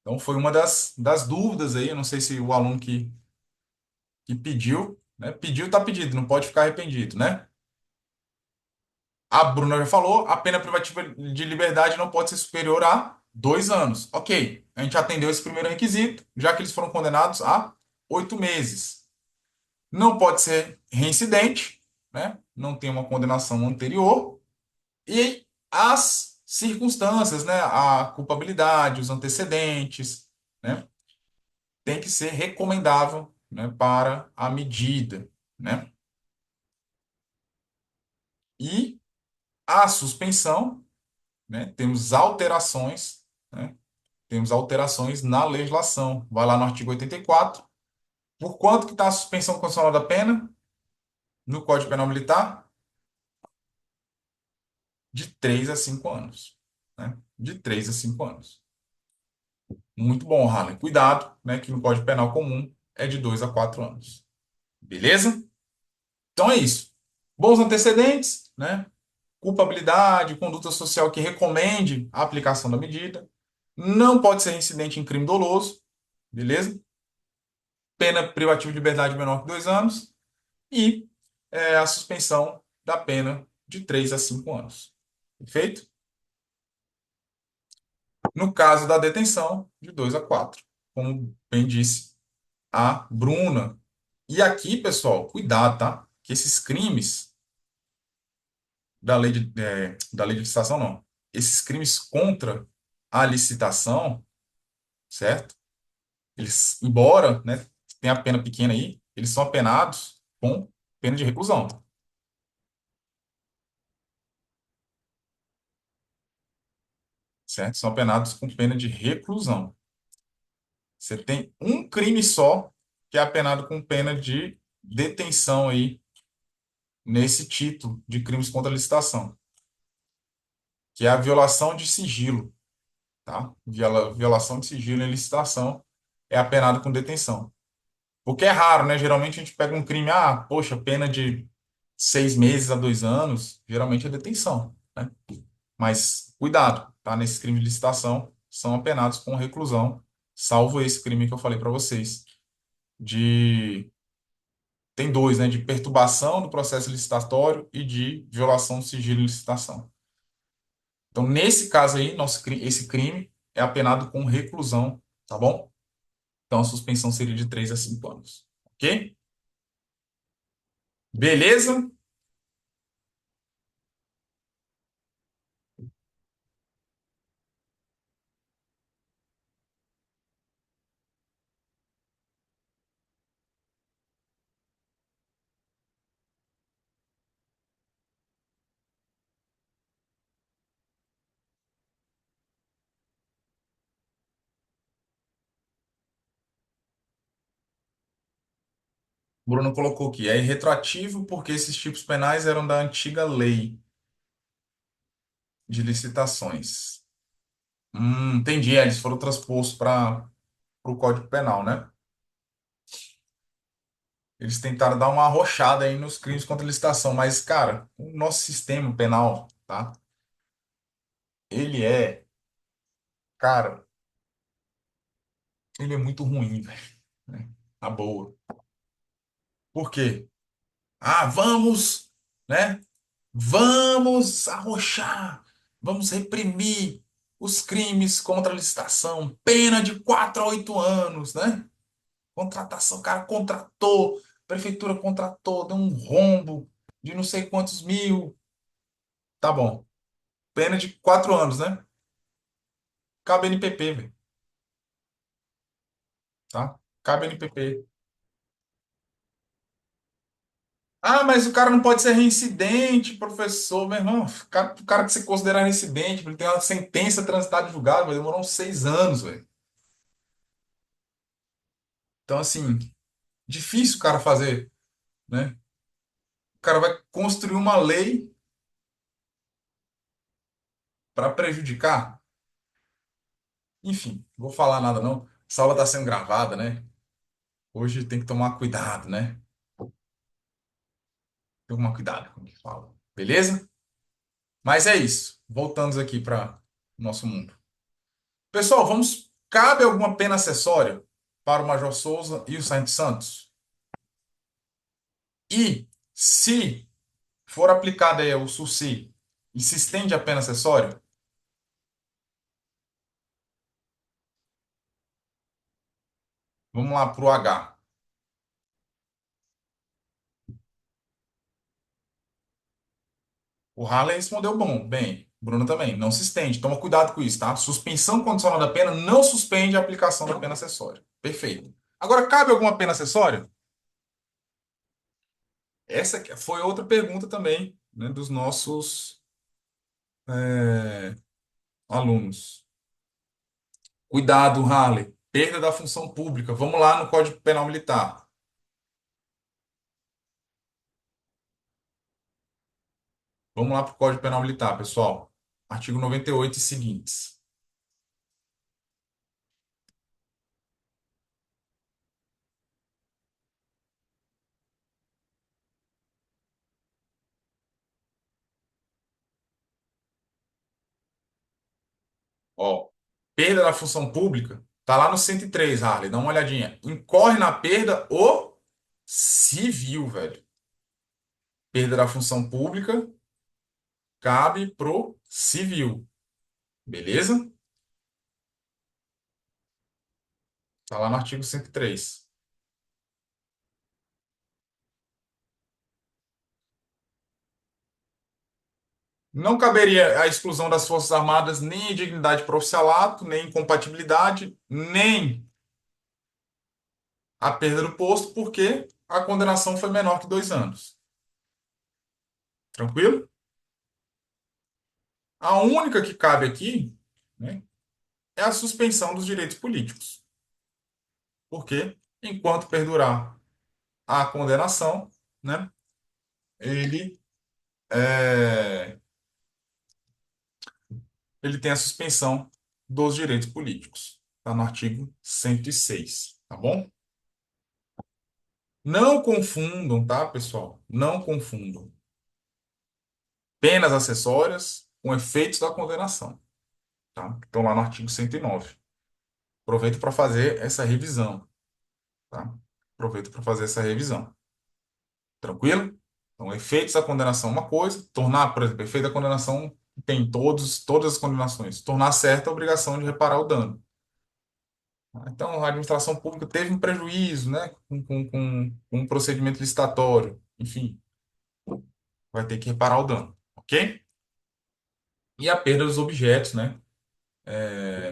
Então, foi uma das dúvidas aí. Eu não sei se o aluno que pediu, né? Pediu, tá pedido, não pode ficar arrependido, né? A Bruna já falou, a pena privativa de liberdade não pode ser superior a 2 anos. Ok, a gente atendeu esse primeiro requisito, já que eles foram condenados a 8 meses. Não pode ser reincidente, né? Não tem uma condenação anterior. E as circunstâncias, né? A culpabilidade, os antecedentes, né? Tem que ser recomendável, né? Para a medida, né? E a suspensão, né? Temos alterações, né? Temos alterações na legislação. Vai lá no artigo 84. Por quanto que está a suspensão condicional da pena no Código Penal Militar? De 3 a 5 anos. Né? De 3 a 5 anos. Muito bom, Harley. Cuidado, né, que no Código Penal comum é de 2 a 4 anos. Beleza? Então é isso. Bons antecedentes, né? Culpabilidade, conduta social que recomende a aplicação da medida. Não pode ser incidente em crime doloso. Beleza? Pena privativa de liberdade menor que 2 anos. E a suspensão da pena de 3 a 5 anos. Perfeito? No caso da detenção, de 2 a 4, como bem disse a Bruna. E aqui, pessoal, cuidado, tá? Que esses crimes da lei de licitação, não. Esses crimes contra a licitação, certo? Eles, embora, né, tenha a pena pequena aí, eles são apenados com pena de reclusão, certo? São apenados com pena de reclusão. Você tem um crime só que é apenado com pena de detenção aí nesse título de crimes contra a licitação, que é a violação de sigilo, tá? Violação de sigilo em licitação é apenado com detenção. Porque é raro, né? Geralmente a gente pega um crime, poxa, pena de 6 meses a 2 anos, geralmente é detenção, né? Mas cuidado, tá? Nesse crime de licitação são apenados com reclusão, salvo esse crime que eu falei para vocês, de tem dois, né? De perturbação do processo licitatório e de violação do sigilo de licitação. Então, nesse caso aí, esse crime é apenado com reclusão, tá bom? Então, a suspensão seria de 3 a 5 anos. Ok? Beleza? Bruno colocou aqui. É retroativo porque esses tipos penais eram da antiga lei de licitações. Entendi. Eles foram transpostos para o Código Penal, né? Eles tentaram dar uma arrochada aí nos crimes contra a licitação, mas, cara, o nosso sistema penal, tá? Ele é, cara, ele é muito ruim, velho, né? A boa. Por quê? Vamos, né? Vamos arrochar, vamos reprimir os crimes contra a licitação, pena de 4 a 8 anos, né? Contratação, o cara contratou, a prefeitura contratou, deu um rombo de não sei quantos mil. Tá bom. Pena de 4 anos, né? Cabe NPP, velho, tá? Cabe NPP. Mas o cara não pode ser reincidente, professor, meu irmão. O cara que você considerar reincidente, ele tem uma sentença transitada em julgado, vai demorar uns 6 anos, velho. Então, assim, difícil o cara fazer, né? O cara vai construir uma lei, para prejudicar, enfim, não vou falar nada não. Essa aula está sendo gravada, né? Hoje tem que tomar cuidado, né? Tem que tomar cuidado com o que fala. Beleza? Mas é isso. Voltamos aqui para o nosso mundo. Pessoal, vamos. Cabe alguma pena acessória para o Major Souza e o Sargento Santos? E se for aplicado aí o SUSI e se estende a pena acessória, vamos lá para o H. O Harley respondeu bom, bem. Bruno também. Não se estende. Toma cuidado com isso, tá? Suspensão condicional da pena não suspende a aplicação da pena acessória. Perfeito. Agora, cabe alguma pena acessória? Essa foi outra pergunta também, né, dos nossos alunos. Cuidado, Harley. Perda da função pública. Vamos lá no Código Penal Militar. Vamos lá para o Código Penal Militar, pessoal. Artigo 98 e seguintes. Ó, perda da função pública, tá lá no 103, Harley. Dá uma olhadinha. Incorre na perda o civil, velho. Perda da função pública cabe pro civil. Beleza? Tá lá no artigo 103. Não caberia a exclusão das Forças Armadas nem indignidade para oficialato, nem incompatibilidade, nem a perda do posto, porque a condenação foi menor que 2 anos. Tranquilo? A única que cabe aqui, né, é a suspensão dos direitos políticos. Porque, enquanto perdurar a condenação, né, ele, é, ele tem a suspensão dos direitos políticos. Está no artigo 106, tá bom? Não confundam, tá, pessoal? Não confundam penas acessórias com efeitos da condenação, tá? Estão lá no artigo 109. Aproveito para fazer essa revisão, tá? Aproveito para fazer essa revisão. Tranquilo? Então, efeitos da condenação é uma coisa, tornar, por exemplo, efeito da condenação tem todas as condenações. Tornar certa a obrigação de reparar o dano. Então, a administração pública teve um prejuízo, né, com um procedimento licitatório. Enfim, vai ter que reparar o dano, ok? E a perda dos objetos, né,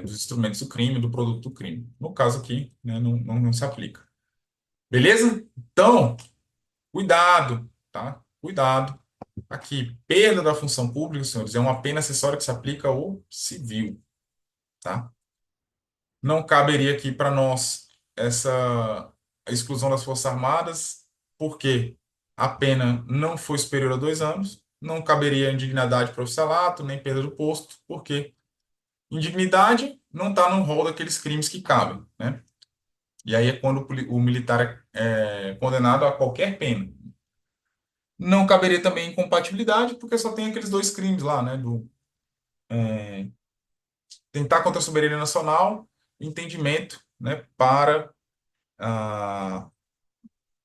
dos instrumentos do crime, do produto do crime. No caso aqui, né, não se aplica. Beleza? Então, cuidado, tá? Cuidado. Aqui, perda da função pública, senhores, é uma pena acessória que se aplica ao civil, tá? Não caberia aqui para nós essa exclusão das Forças Armadas, porque a pena não foi superior a 2 anos, não caberia indignidade para o oficialato, nem perda do posto, porque indignidade não está no rol daqueles crimes que cabem, né? E aí é quando o militar é condenado a qualquer pena. Não caberia também incompatibilidade, porque só tem aqueles 2 crimes lá, né? Do tentar contra a soberania nacional, entendimento, né? Para ah,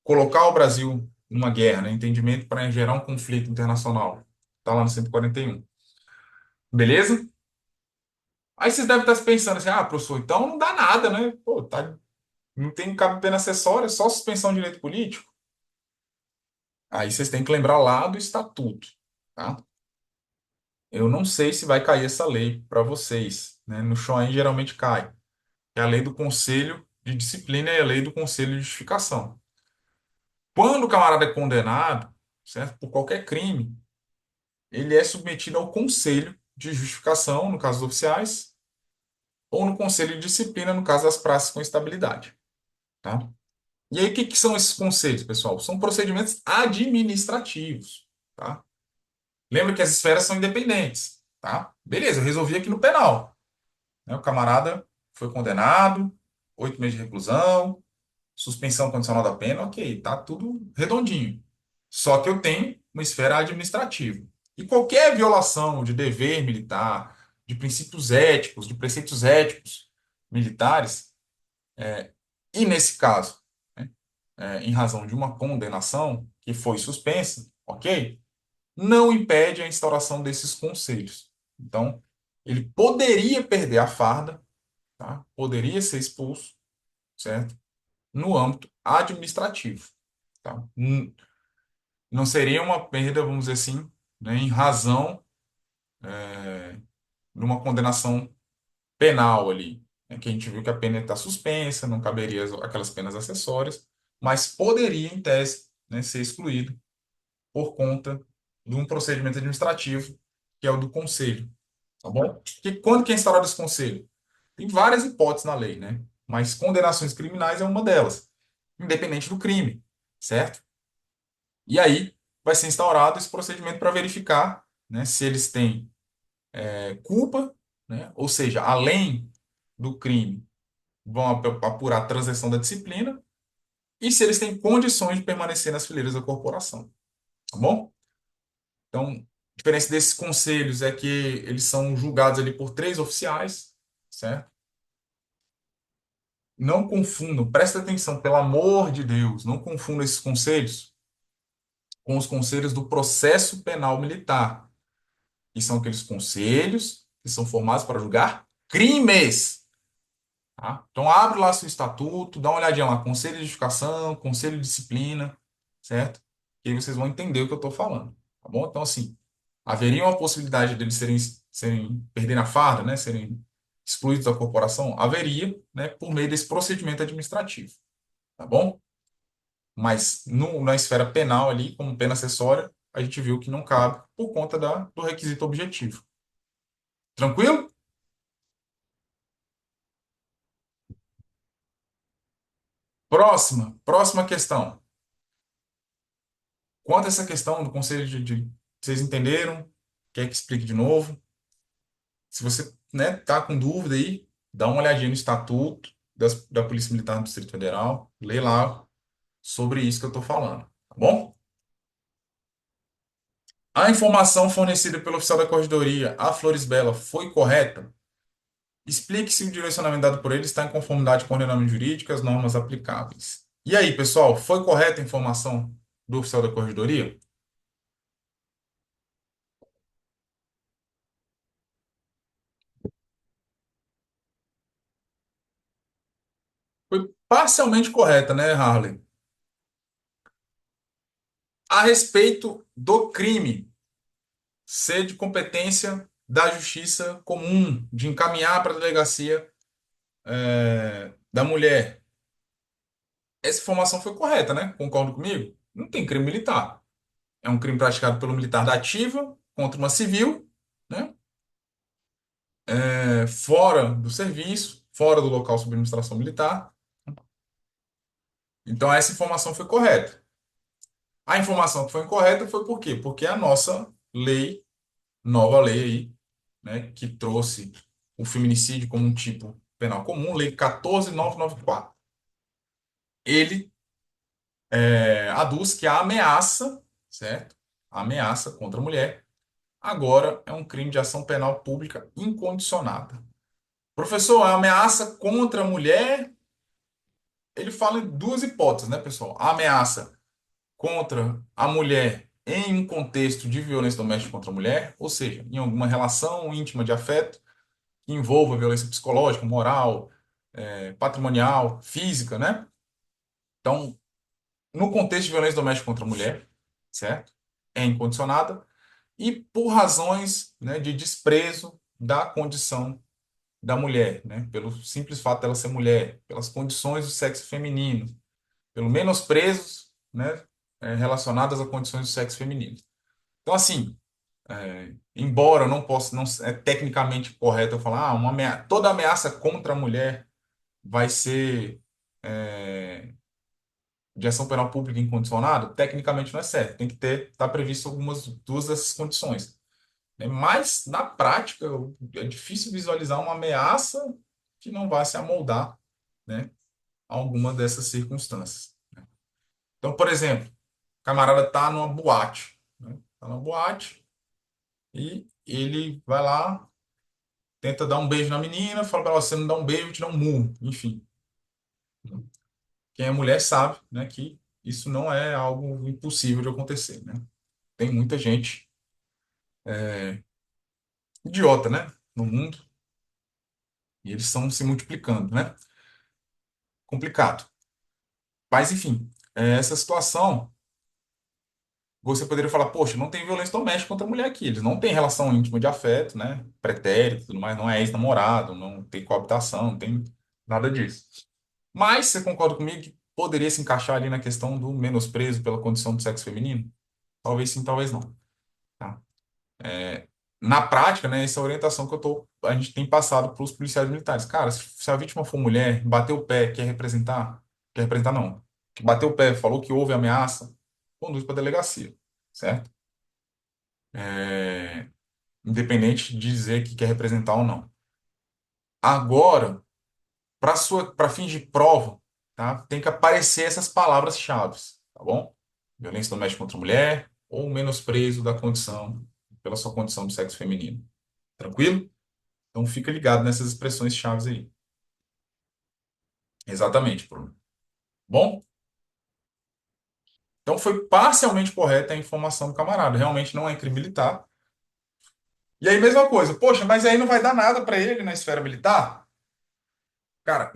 colocar o Brasil numa guerra, né? Entendimento para gerar um conflito internacional. Está lá no 141. Beleza? Aí vocês devem estar se pensando assim, ah, professor, então não dá nada, né? Pô, tá, não tem cabo pena acessória, é só suspensão de direito político. Aí vocês têm que lembrar lá do estatuto, tá? Eu não sei se vai cair essa lei para vocês, né? No Shoin geralmente cai. É a lei do Conselho de Disciplina e a lei do Conselho de Justificação. Quando o camarada é condenado, certo, por qualquer crime, ele é submetido ao Conselho de Justificação, no caso dos oficiais, ou no Conselho de Disciplina, no caso das praças com estabilidade, tá? E aí, o que que são esses conselhos, pessoal? São procedimentos administrativos, tá? Lembra que as esferas são independentes. tá? Beleza, eu resolvi aqui no penal, né? O camarada foi condenado, 8 meses de reclusão, suspensão condicional da pena, ok, tá tudo redondinho. Só que eu tenho uma esfera administrativa. E qualquer violação de dever militar, de princípios éticos, de preceitos éticos militares, e nesse caso, né, em razão de uma condenação que foi suspensa, ok? Não impede a instauração desses conselhos. Então, ele poderia perder a farda, tá? Poderia ser expulso, certo? No âmbito administrativo, tá? Não seria uma perda, vamos dizer assim, né, em razão de uma condenação penal ali, né, que a gente viu que a pena está suspensa, não caberia aquelas penas acessórias, mas poderia, em tese, né, ser excluído por conta de um procedimento administrativo, que é o do conselho, tá bom? Que quando que é instaurado esse conselho? Tem várias hipóteses na lei, né? Mas condenações criminais é uma delas, independente do crime, certo? E aí vai ser instaurado esse procedimento para verificar, né, se eles têm culpa, né? Ou seja, além do crime, vão apurar a transação da disciplina e se eles têm condições de permanecer nas fileiras da corporação, tá bom? Então, a diferença desses conselhos é que eles são julgados ali por três oficiais, certo? Não confundam, presta atenção, pelo amor de Deus, não confundam esses conselhos com os conselhos do processo penal militar, que são aqueles conselhos que são formados para julgar crimes. Tá? Então, abre lá seu estatuto, dá uma olhadinha lá, conselho de edificação, conselho de disciplina, certo? E aí vocês vão entender o que eu estou falando, tá bom? Então, assim, haveria uma possibilidade deles perderem a farda, né? Serem excluídos da corporação? Haveria, né? Por meio desse procedimento administrativo, tá bom? Mas na esfera penal ali, como pena acessória, a gente viu que não cabe por conta do requisito objetivo. Tranquilo? Próxima questão. Quanto a essa questão do conselho vocês entenderam? Quer que explique de novo? Se você, né, tá com dúvida aí, dá uma olhadinha no estatuto da Polícia Militar do Distrito Federal, lê lá sobre isso que eu estou falando, tá bom? A informação fornecida pelo oficial da Corregedoria a Flores Bela foi correta? Explique se o direcionamento dado por ele está em conformidade com o ordenamento jurídico e as normas aplicáveis. E aí, pessoal, foi correta a informação do oficial da Corregedoria? Foi parcialmente correta, né, Harley? A respeito do crime ser de competência da justiça comum, de encaminhar para a delegacia da mulher. Essa informação foi correta, né? Concordo comigo? Não tem crime militar. É um crime praticado pelo militar da ativa contra uma civil, né? Fora do serviço, fora do local sob administração militar. Então, essa informação foi correta. A informação que foi incorreta foi por quê? Porque a nossa lei, nova lei aí, né, que trouxe o feminicídio como um tipo penal comum, Lei 14.994. Ele aduz que a ameaça, certo? A ameaça contra a mulher agora é um crime de ação penal pública incondicionada. Professor, a ameaça contra a mulher, ele fala em duas hipóteses, né, pessoal? A ameaça contra a mulher em um contexto de violência doméstica contra a mulher, ou seja, em alguma relação íntima de afeto, que envolva violência psicológica, moral, patrimonial, física, né? Então, no contexto de violência doméstica contra a mulher, certo? É incondicionada e por razões, né, de desprezo da condição da mulher, né? Pelo simples fato dela ser mulher, pelas condições do sexo feminino, pelo menosprezo, né, relacionadas a condições do sexo feminino. Então, assim, embora eu não possa, não é tecnicamente correto eu falar, toda ameaça contra a mulher vai ser de ação penal pública incondicionada, tecnicamente não é certo. Tem que ter, tá previsto algumas duas dessas condições. né? Mas, na prática, é difícil visualizar uma ameaça que não vá se amoldar, né, a alguma dessas circunstâncias. Então, por exemplo, o camarada tá numa boate, né? Tá numa boate e ele vai lá, tenta dar um beijo na menina, fala para ela, você não dá um beijo, eu te dá um murro. Enfim, quem é mulher sabe, né, que isso não é algo impossível de acontecer, né? Tem muita gente idiota, né, no mundo e eles estão se multiplicando, né? Complicado. Mas, enfim, essa situação, você poderia falar, poxa, não tem violência doméstica contra a mulher aqui, eles não têm relação íntima de afeto, né? Pretérito, tudo mais, não é ex-namorado, não tem coabitação, não tem nada disso. Mas você concorda comigo que poderia se encaixar ali na questão do menosprezo pela condição do sexo feminino? Talvez sim, talvez não. Tá? Na prática, né, essa orientação que a gente tem passado para os policiais militares. Cara, se a vítima for mulher, bateu o pé, quer representar não, que bateu o pé, falou que houve ameaça, conduz para a delegacia, certo? É, independente de dizer que quer representar ou não. Agora, para fins de prova, tá? Tem que aparecer essas palavras-chave, tá bom? Violência doméstica contra a mulher ou menosprezo da condição, pela sua condição de sexo feminino. Tranquilo? Então fica ligado nessas expressões chaves aí. Exatamente, Bruno. Bom, então foi parcialmente correta a informação do camarada. Realmente não é crime militar. E aí, mesma coisa. Poxa, mas aí não vai dar nada para ele na esfera militar? Cara,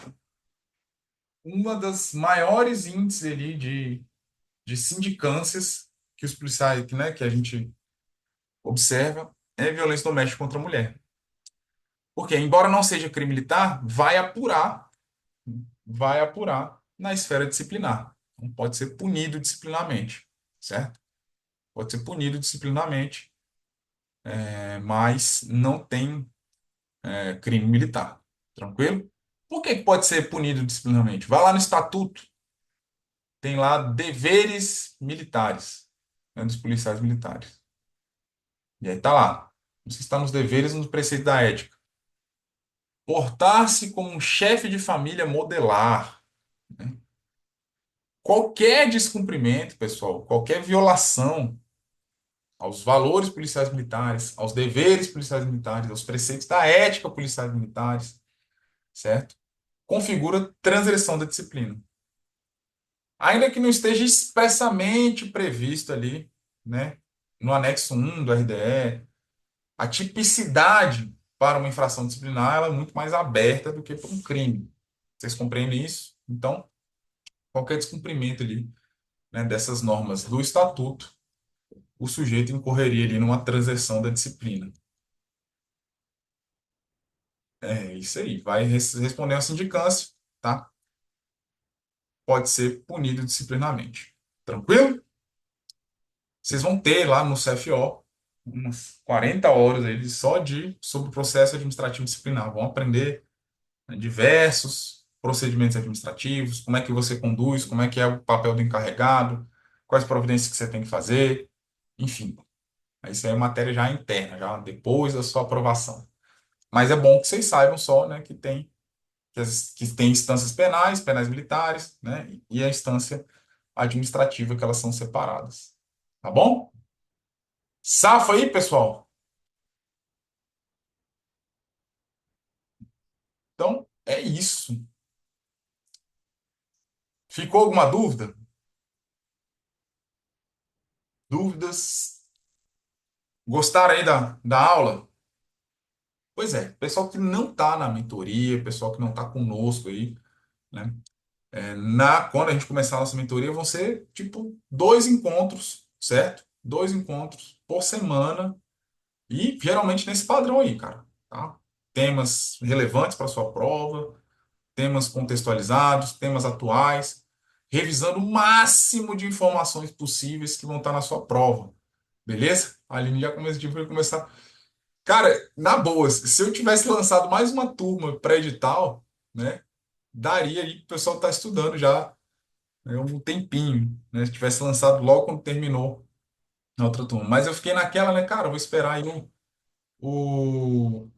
uma das maiores índices ali de sindicâncias que os policiais, que, né, que a gente observa é violência doméstica contra a mulher. Porque, embora não seja crime militar, vai apurar na esfera disciplinar. Não pode ser punido disciplinarmente, certo? Pode ser punido disciplinarmente, mas não tem crime militar. Tranquilo? Por que que pode ser punido disciplinarmente? Vai lá no estatuto, tem lá deveres militares, né, dos policiais militares. E aí tá lá. Não sei se está nos deveres ou nos preceitos da ética. Portar-se como um chefe de família modelar. Né? Qualquer descumprimento, pessoal, qualquer violação aos valores policiais militares, aos deveres policiais militares, aos preceitos da ética policiais militares, certo? Configura transgressão da disciplina. Ainda que não esteja expressamente previsto ali, né, no anexo 1 do RDE, a tipicidade para uma infração disciplinar ela é muito mais aberta do que para um crime. Vocês compreendem isso? Então, qualquer descumprimento ali, né, dessas normas do estatuto, o sujeito incorreria ali numa transgressão da disciplina. É isso aí. Vai responder a sindicância, tá? Pode ser punido disciplinarmente. Tranquilo? Vocês vão ter lá no CFO umas 40 horas aí só sobre o processo administrativo disciplinar. Vão aprender, né, diversos procedimentos administrativos, como é que você conduz, como é que é o papel do encarregado, quais providências que você tem que fazer, enfim. Isso aí é matéria já interna, já depois da sua aprovação. Mas é bom que vocês saibam só, né, que tem instâncias penais, penais militares, né, e a instância administrativa que elas são separadas. Tá bom? Safa aí, pessoal. Então, é isso. Ficou alguma dúvida? Dúvidas? Gostaram aí da aula? Pois é, pessoal que não está na mentoria, pessoal que não está conosco aí, né? Quando a gente começar a nossa mentoria, vão ser tipo 2 encontros, certo? 2 encontros por semana e geralmente nesse padrão aí, cara, tá? Temas relevantes para sua prova, temas contextualizados, temas atuais, revisando o máximo de informações possíveis que vão estar na sua prova, beleza? A Aline já vai começar. Cara, na boa, se eu tivesse lançado mais uma turma pré-edital, né, daria aí que o pessoal está estudando já, né, um tempinho, né, se tivesse lançado logo quando terminou a outra turma. Mas eu fiquei naquela, né, cara, eu vou esperar aí um. o,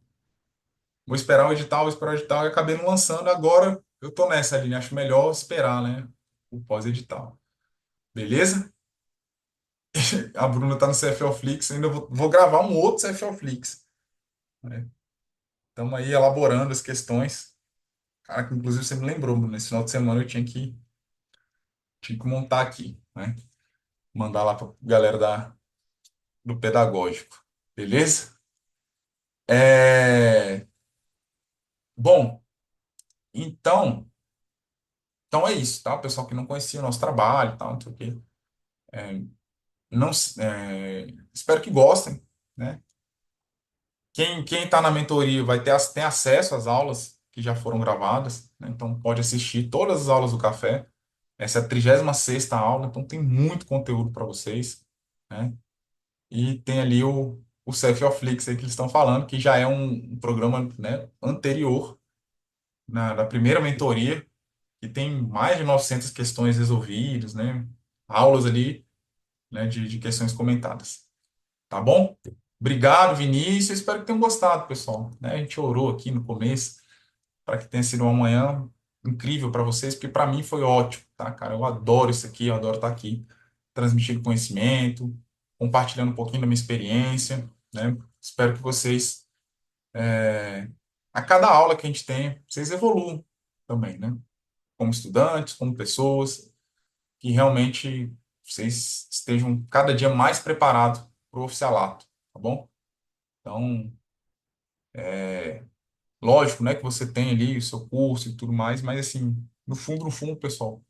vou esperar o edital, vou esperar o edital e acabei não lançando. Agora eu tô nessa linha. Acho melhor esperar, né? O pós-edital. Beleza? A Bruna tá no CFO Flix, ainda vou gravar um outro CFO Flix, né? Estamos aí elaborando as questões. Cara, que inclusive você me lembrou, Bruno, nesse final de semana eu tinha que montar aqui, né? Mandar lá para galera do pedagógico. Beleza? É... Bom, então, então é isso, tá? O pessoal que não conhecia o nosso trabalho e tal, não sei o quê. Não, espero que gostem, né? Quem está na mentoria tem acesso às aulas que já foram gravadas, né? Então pode assistir todas as aulas do café. Essa é a 36ª aula, então tem muito conteúdo para vocês, né? E tem ali o Selfie aí que eles estão falando, que já é um programa, né, anterior, da primeira mentoria, que tem mais de 900 questões resolvidas, né? Aulas ali, né, de questões comentadas. Tá bom? Obrigado, Vinícius. Espero que tenham gostado, pessoal. Né, a gente orou aqui no começo para que tenha sido uma manhã incrível para vocês, porque para mim foi ótimo, tá, cara? Eu adoro isso aqui, eu adoro estar aqui transmitindo conhecimento, compartilhando um pouquinho da minha experiência, né? Espero que vocês, a cada aula que a gente tem, vocês evoluam também, né? Como estudantes, como pessoas, que realmente vocês estejam cada dia mais preparados para o oficialato, tá bom? Então, lógico, né, que você tem ali o seu curso e tudo mais, mas assim, no fundo, pessoal,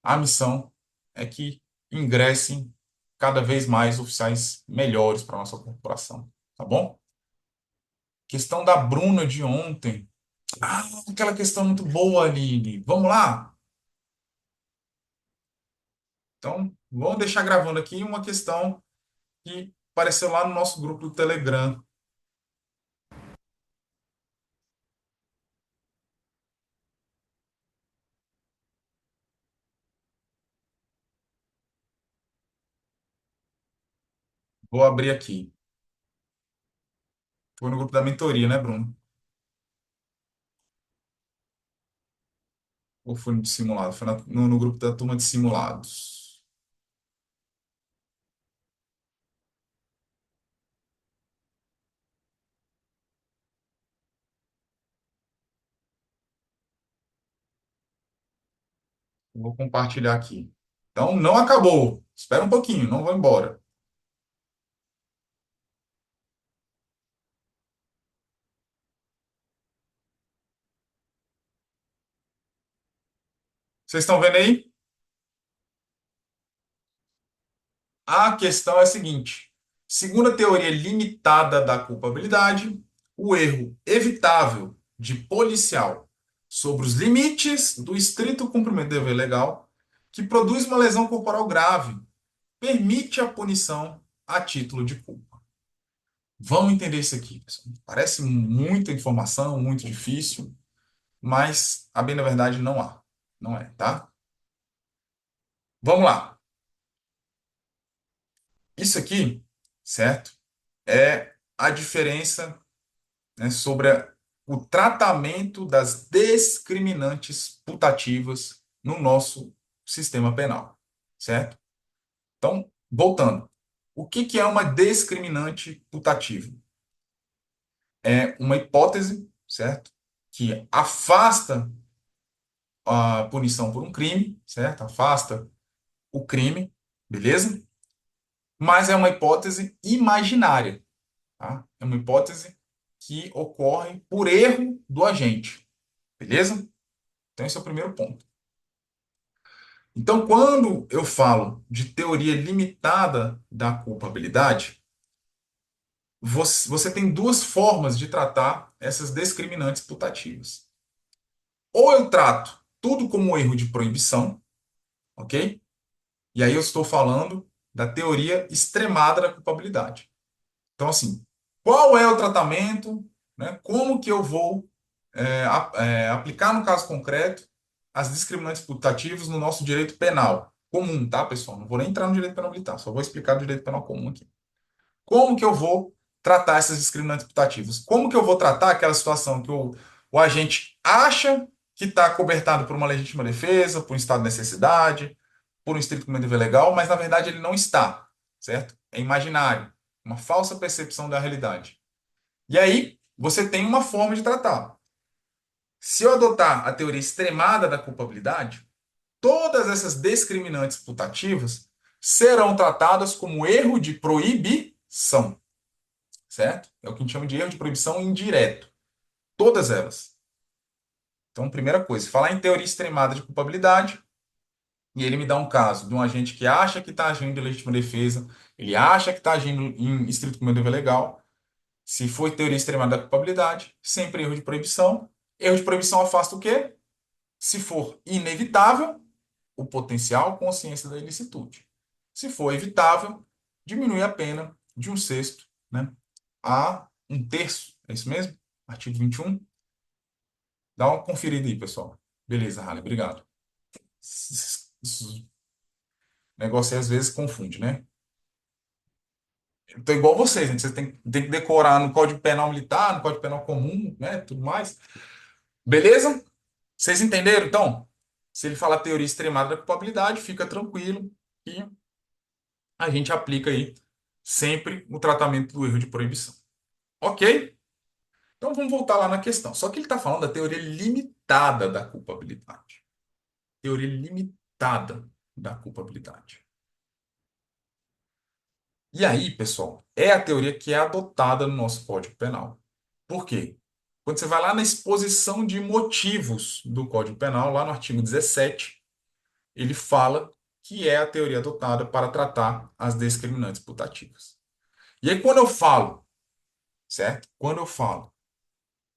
a missão é que ingressem cada vez mais oficiais melhores para a nossa corporação, tá bom? Questão da Bruna de ontem. Ah, aquela questão muito boa, Aline. Vamos lá? Então, vamos deixar gravando aqui uma questão que apareceu lá no nosso grupo do Telegram. Vou abrir aqui. Foi no grupo da mentoria, né, Bruno? Ou foi no de simulado? Foi no grupo da turma de simulados. Vou compartilhar aqui. Então, não acabou. Espera um pouquinho, não vou embora. Vocês estão vendo aí? A questão é a seguinte: segundo a teoria limitada da culpabilidade, o erro evitável de policial sobre os limites do estrito cumprimento do dever legal, que produz uma lesão corporal grave, permite a punição a título de culpa. Vamos entender isso aqui, pessoal. Parece muita informação, muito difícil, mas a bem da verdade não há. Não é, tá? Vamos lá. Isso aqui, certo? É a diferença, né, sobre o tratamento das discriminantes putativas no nosso sistema penal, certo? Então, voltando. O que que é uma discriminante putativa? É uma hipótese, certo? Que afasta a punição por um crime, certo? Afasta o crime, beleza? Mas é uma hipótese imaginária, tá? É uma hipótese que ocorre por erro do agente, beleza? Então, esse é o primeiro ponto. Então, quando eu falo de teoria limitada da culpabilidade, você tem duas formas de tratar essas discriminantes putativas. Ou eu trato tudo como erro de proibição, ok? E aí eu estou falando da teoria extremada da culpabilidade. Então, assim, qual é o tratamento, né? Como que eu vou aplicar no caso concreto as discriminantes putativas no nosso direito penal comum, tá, pessoal? Não vou nem entrar no direito penal militar, só vou explicar o direito penal comum aqui. Como que eu vou tratar essas discriminantes putativas. Como que eu vou tratar aquela situação que o agente acha que está cobertado por uma legítima defesa, por um estado de necessidade, por um estrito cumprimento do dever legal, mas na verdade ele não está, certo? É imaginário, uma falsa percepção da realidade. E aí, você tem uma forma de tratar. Se eu adotar a teoria extremada da culpabilidade, todas essas discriminantes putativas serão tratadas como erro de proibição, certo? É o que a gente chama de erro de proibição indireto. Todas elas. Então, primeira coisa, falar em teoria extremada de culpabilidade, e ele me dá um caso de um agente que acha que está agindo em legítima defesa, ele acha que está agindo em estrito cumprimento do dever legal. Se for teoria extremada da culpabilidade, sempre erro de proibição. Erro de proibição afasta o quê? Se for inevitável, o potencial consciência da ilicitude. Se for evitável, diminui a pena de um sexto, né, a um terço. É isso mesmo? Artigo 21. Dá uma conferida aí, pessoal. Beleza, Raleigh, obrigado. Esse negócio aí às vezes confunde, né? Eu tô igual vocês, né? Vocês têm que decorar no Código Penal Militar, no Código Penal Comum, né? Tudo mais. Beleza? Vocês entenderam, então? Se ele falar teoria extremada da culpabilidade, fica tranquilo que a gente aplica aí sempre o tratamento do erro de proibição. Ok? Então vamos voltar lá na questão. Só que ele está falando da teoria limitada da culpabilidade. Teoria limitada da culpabilidade. E aí, pessoal, é a teoria que é adotada no nosso Código Penal. Por quê? Quando você vai lá na exposição de motivos do Código Penal, lá no artigo 17, ele fala que é a teoria adotada para tratar as discriminantes putativas. E aí, quando eu falo, certo? Quando eu falo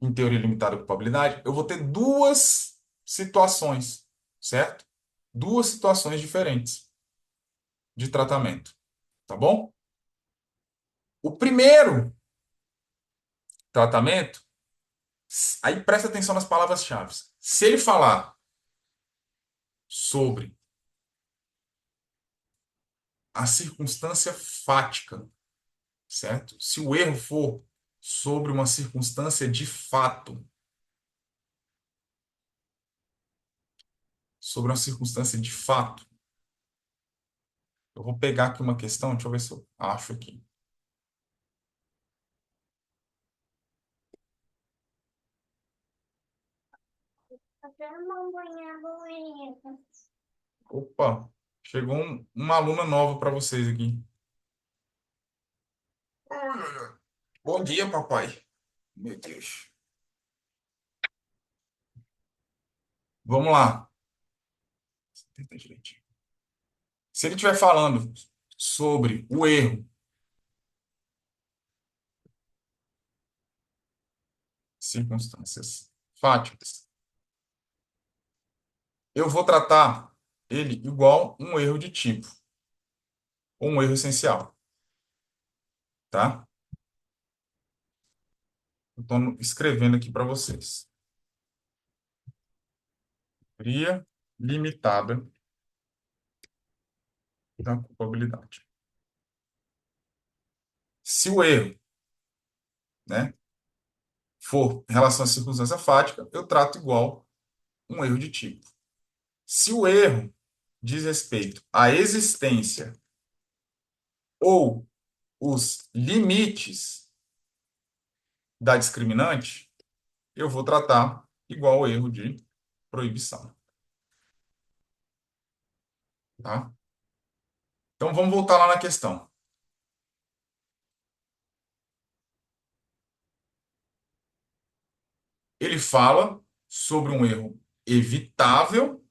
em teoria limitada à culpabilidade, eu vou ter duas situações, certo? Duas situações diferentes de tratamento, tá bom? O primeiro tratamento, aí presta atenção nas palavras-chave. Se ele falar sobre a circunstância fática, certo? Se o erro for sobre uma circunstância de fato, sobre uma circunstância de fato, eu vou pegar aqui uma questão, deixa eu ver se eu acho aqui. Opa, chegou uma aluna nova para vocês aqui. Ai, ai, ai. Bom dia, papai. Meu Deus. Vamos lá. Tenta direitinho. Se ele estiver falando sobre o erro, circunstâncias fáticas, eu vou tratar ele igual um erro de tipo, ou um erro essencial, tá? Estou escrevendo aqui para vocês. Teoria limitada da culpabilidade. Se o erro, né, for em relação à circunstância fática, eu trato igual um erro de tipo. Se o erro diz respeito à existência ou os limites da discriminante, eu vou tratar igual ao erro de proibição, tá? Então vamos voltar lá na questão. Ele fala sobre um erro evitável,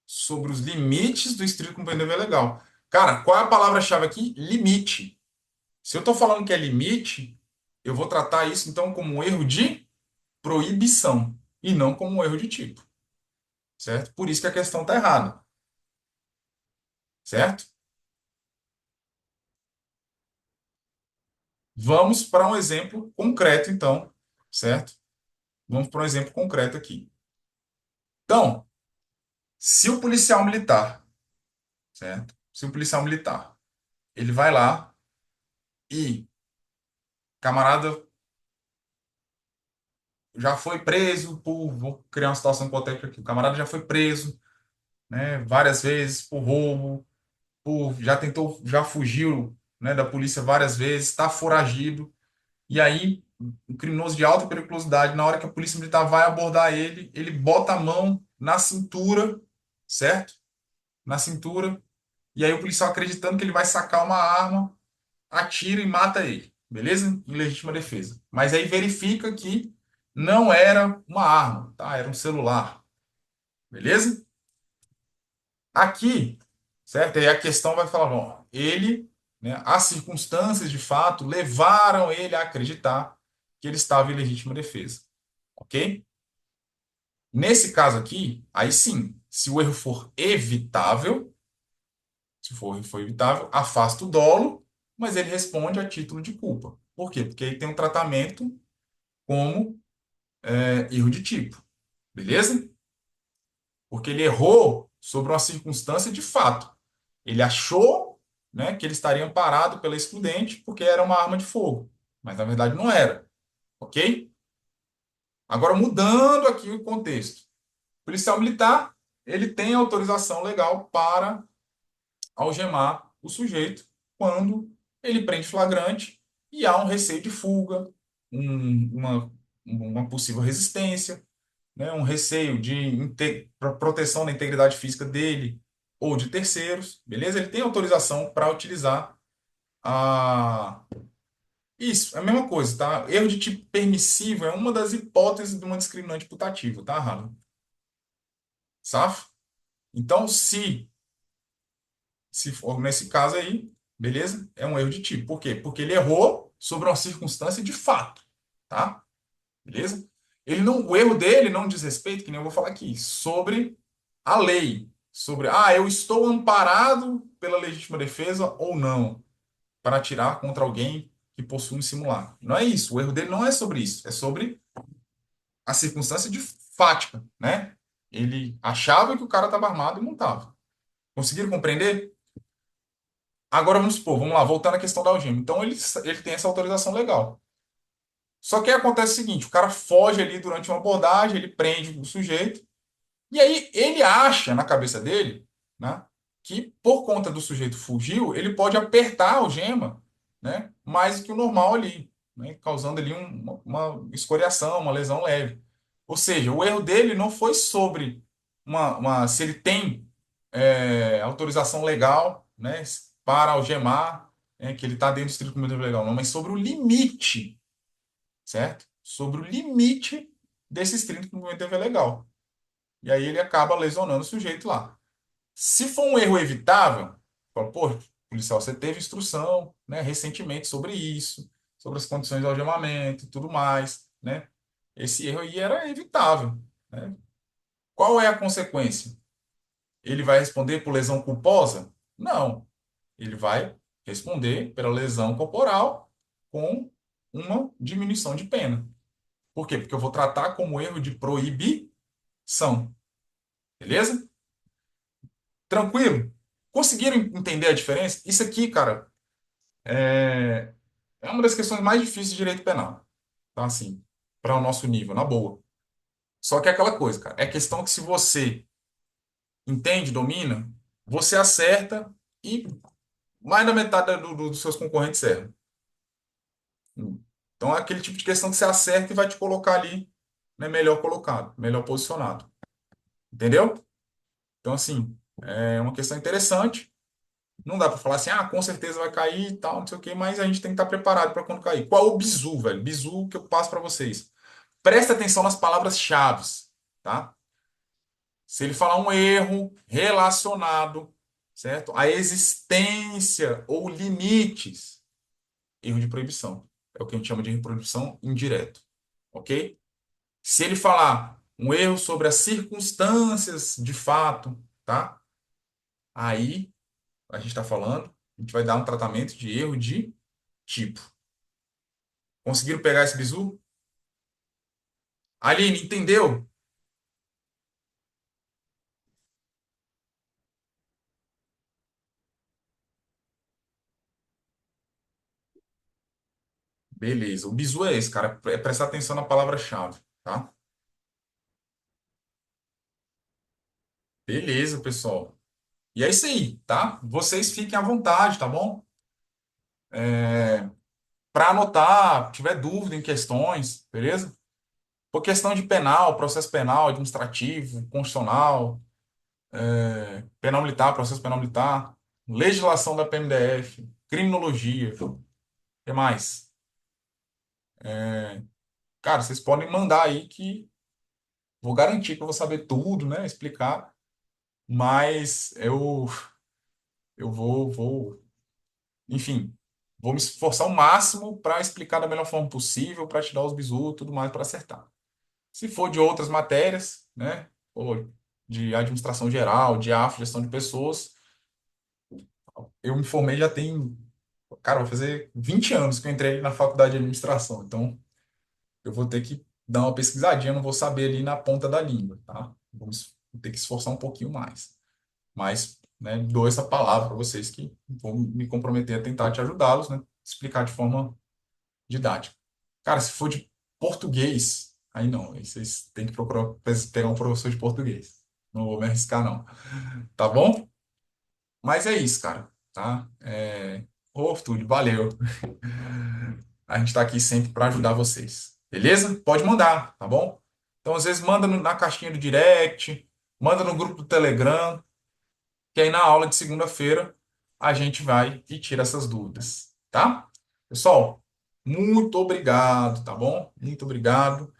sobre os limites do estrito cumprimento do dever legal. Cara, qual é a palavra-chave aqui? Limite. Se eu estou falando que é limite, eu vou tratar isso então como um erro de proibição e não como um erro de tipo, certo? Por isso que a questão está errada, certo? Vamos para um exemplo concreto, então, certo? Vamos para um exemplo concreto aqui. Então, se o policial militar, certo? Se o policial militar, ele vai lá e Camarada já foi preso vou criar uma situação hipotética aqui. O camarada já foi preso, né, várias vezes por roubo, já tentou, já fugiu, né, da polícia várias vezes, está foragido. E aí, um criminoso de alta periculosidade, na hora que a polícia militar vai abordar ele, ele bota a mão na cintura, certo? Na cintura. E aí o policial acreditando que ele vai sacar uma arma, atira e mata ele. Beleza? Em legítima defesa. Mas aí verifica que não era uma arma, tá? Era um celular. Beleza? Aqui, certo? Aí a questão vai falar, bom, ele, né, as circunstâncias de fato levaram ele a acreditar que ele estava em legítima defesa, ok? Nesse caso aqui, aí sim, se o erro for evitável, se for, foi evitável, afasta o dolo, mas ele responde a título de culpa. Por quê? Porque aí tem um tratamento como erro de tipo, beleza? Porque ele errou sobre uma circunstância de fato. Ele achou, né, que ele estaria amparado pela excludente porque era uma arma de fogo, mas na verdade não era, ok? Agora mudando aqui o contexto. O policial militar, ele tem autorização legal para algemar o sujeito quando ele prende flagrante e há um receio de fuga, uma possível resistência, né, um receio de proteção da integridade física dele ou de terceiros, beleza? Ele tem autorização para utilizar a. Isso, é a mesma coisa, tá? Erro de tipo permissivo é uma das hipóteses de uma discriminante putativa, tá, Harlan? Safo? Então, se for nesse caso aí, beleza? É um erro de tipo. Por quê? Porque ele errou sobre uma circunstância de fato, tá? Beleza? Ele não, o erro dele não diz respeito, que nem eu vou falar aqui, sobre a lei, sobre, eu estou amparado pela legítima defesa ou não, para atirar contra alguém que possui um simulacro. Não é isso. O erro dele não é sobre isso, é sobre a circunstância de fática, né? Ele achava que o cara estava armado e não estava. Conseguiram compreender? Agora vamos supor, vamos lá, voltando à questão da algema. Então ele tem essa autorização legal. Só que aí acontece o seguinte: o cara foge ali durante uma abordagem, ele prende o sujeito, e aí ele acha na cabeça dele, né, que por conta do sujeito fugiu, ele pode apertar a algema, né, mais do que o normal ali, né, causando ali uma escoriação, uma lesão leve. Ou seja, o erro dele não foi sobre se ele tem autorização legal, né, para algemar, que ele está dentro do estrito comunicativo legal, não, mas sobre o limite, certo? Sobre o limite desse estrito comunicativo legal. E aí ele acaba lesionando o sujeito lá. Se for um erro evitável, fala, pô, policial, você teve instrução, né, recentemente sobre isso, sobre as condições de algemamento e tudo mais, né? Esse erro aí era evitável, né? Qual é a consequência? Ele vai responder por lesão culposa? Não. Ele vai responder pela lesão corporal com uma diminuição de pena. Por quê? Porque eu vou tratar como erro de proibição. Beleza? Tranquilo? Conseguiram entender a diferença? Isso aqui, cara, é, é uma das questões mais difíceis de direito penal. Tá? Assim, para o nosso nível, na boa. Só que é aquela coisa, cara. É questão que se você entende, domina, você acerta e mais da metade dos seus concorrentes erram. Então é aquele tipo de questão que você acerta e vai te colocar ali, né, melhor colocado, melhor posicionado. Entendeu? Então, assim, é uma questão interessante. Não dá para falar assim, com certeza vai cair e tal, não sei o quê, mas a gente tem que estar preparado para quando cair. Qual é o bizu, velho? Bizu que eu passo para vocês. Presta atenção nas palavras-chave, tá? Se ele falar um erro relacionado, certo? À existência ou limites, erro de proibição. É o que a gente chama de erro de proibição indireto, ok? Se ele falar um erro sobre as circunstâncias de fato, tá? Aí a gente está falando, a gente vai dar um tratamento de erro de tipo. Conseguiram pegar esse bizu? Aline, entendeu? Beleza. O bizu é esse, cara. É prestar atenção na palavra-chave, tá? Beleza, pessoal. E é isso aí, tá? Vocês fiquem à vontade, tá bom? Para anotar, tiver dúvida em questões, beleza? Por questão de penal, processo penal, administrativo, constitucional, penal militar, processo penal militar, legislação da PMDF, criminologia, o que mais? Cara, vocês podem mandar aí que vou garantir que eu vou saber tudo, né? Explicar, mas eu enfim, vou me esforçar ao máximo para explicar da melhor forma possível, para te dar os bisus e tudo mais para acertar. Se for de outras matérias, né? Ou de administração geral, de AF, gestão de pessoas, eu me formei já tem, cara, vai fazer 20 anos que eu entrei na faculdade de administração. Então, eu vou ter que dar uma pesquisadinha, não vou saber ali na ponta da língua, tá? Vou ter que esforçar um pouquinho mais. Mas, né, dou essa palavra para vocês que vou me comprometer a tentar te ajudá-los, né? Explicar de forma didática. Cara, se for de português, aí não, aí vocês têm que procurar pegar um professor de português. Não vou me arriscar, não. Tá bom? Mas é isso, cara. Tá? Ô, Túlio, valeu. A gente está aqui sempre para ajudar vocês. Beleza? Pode mandar, tá bom? Então, às vezes, manda na caixinha do direct, manda no grupo do Telegram, que aí na aula de segunda-feira a gente vai e tira essas dúvidas, tá? Pessoal, muito obrigado, tá bom? Muito obrigado.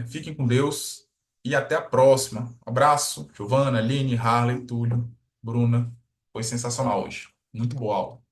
Fiquem com Deus e até a próxima. Abraço, Giovana, Aline, Harley, Túlio, Bruna. Foi sensacional hoje. Muito boa aula.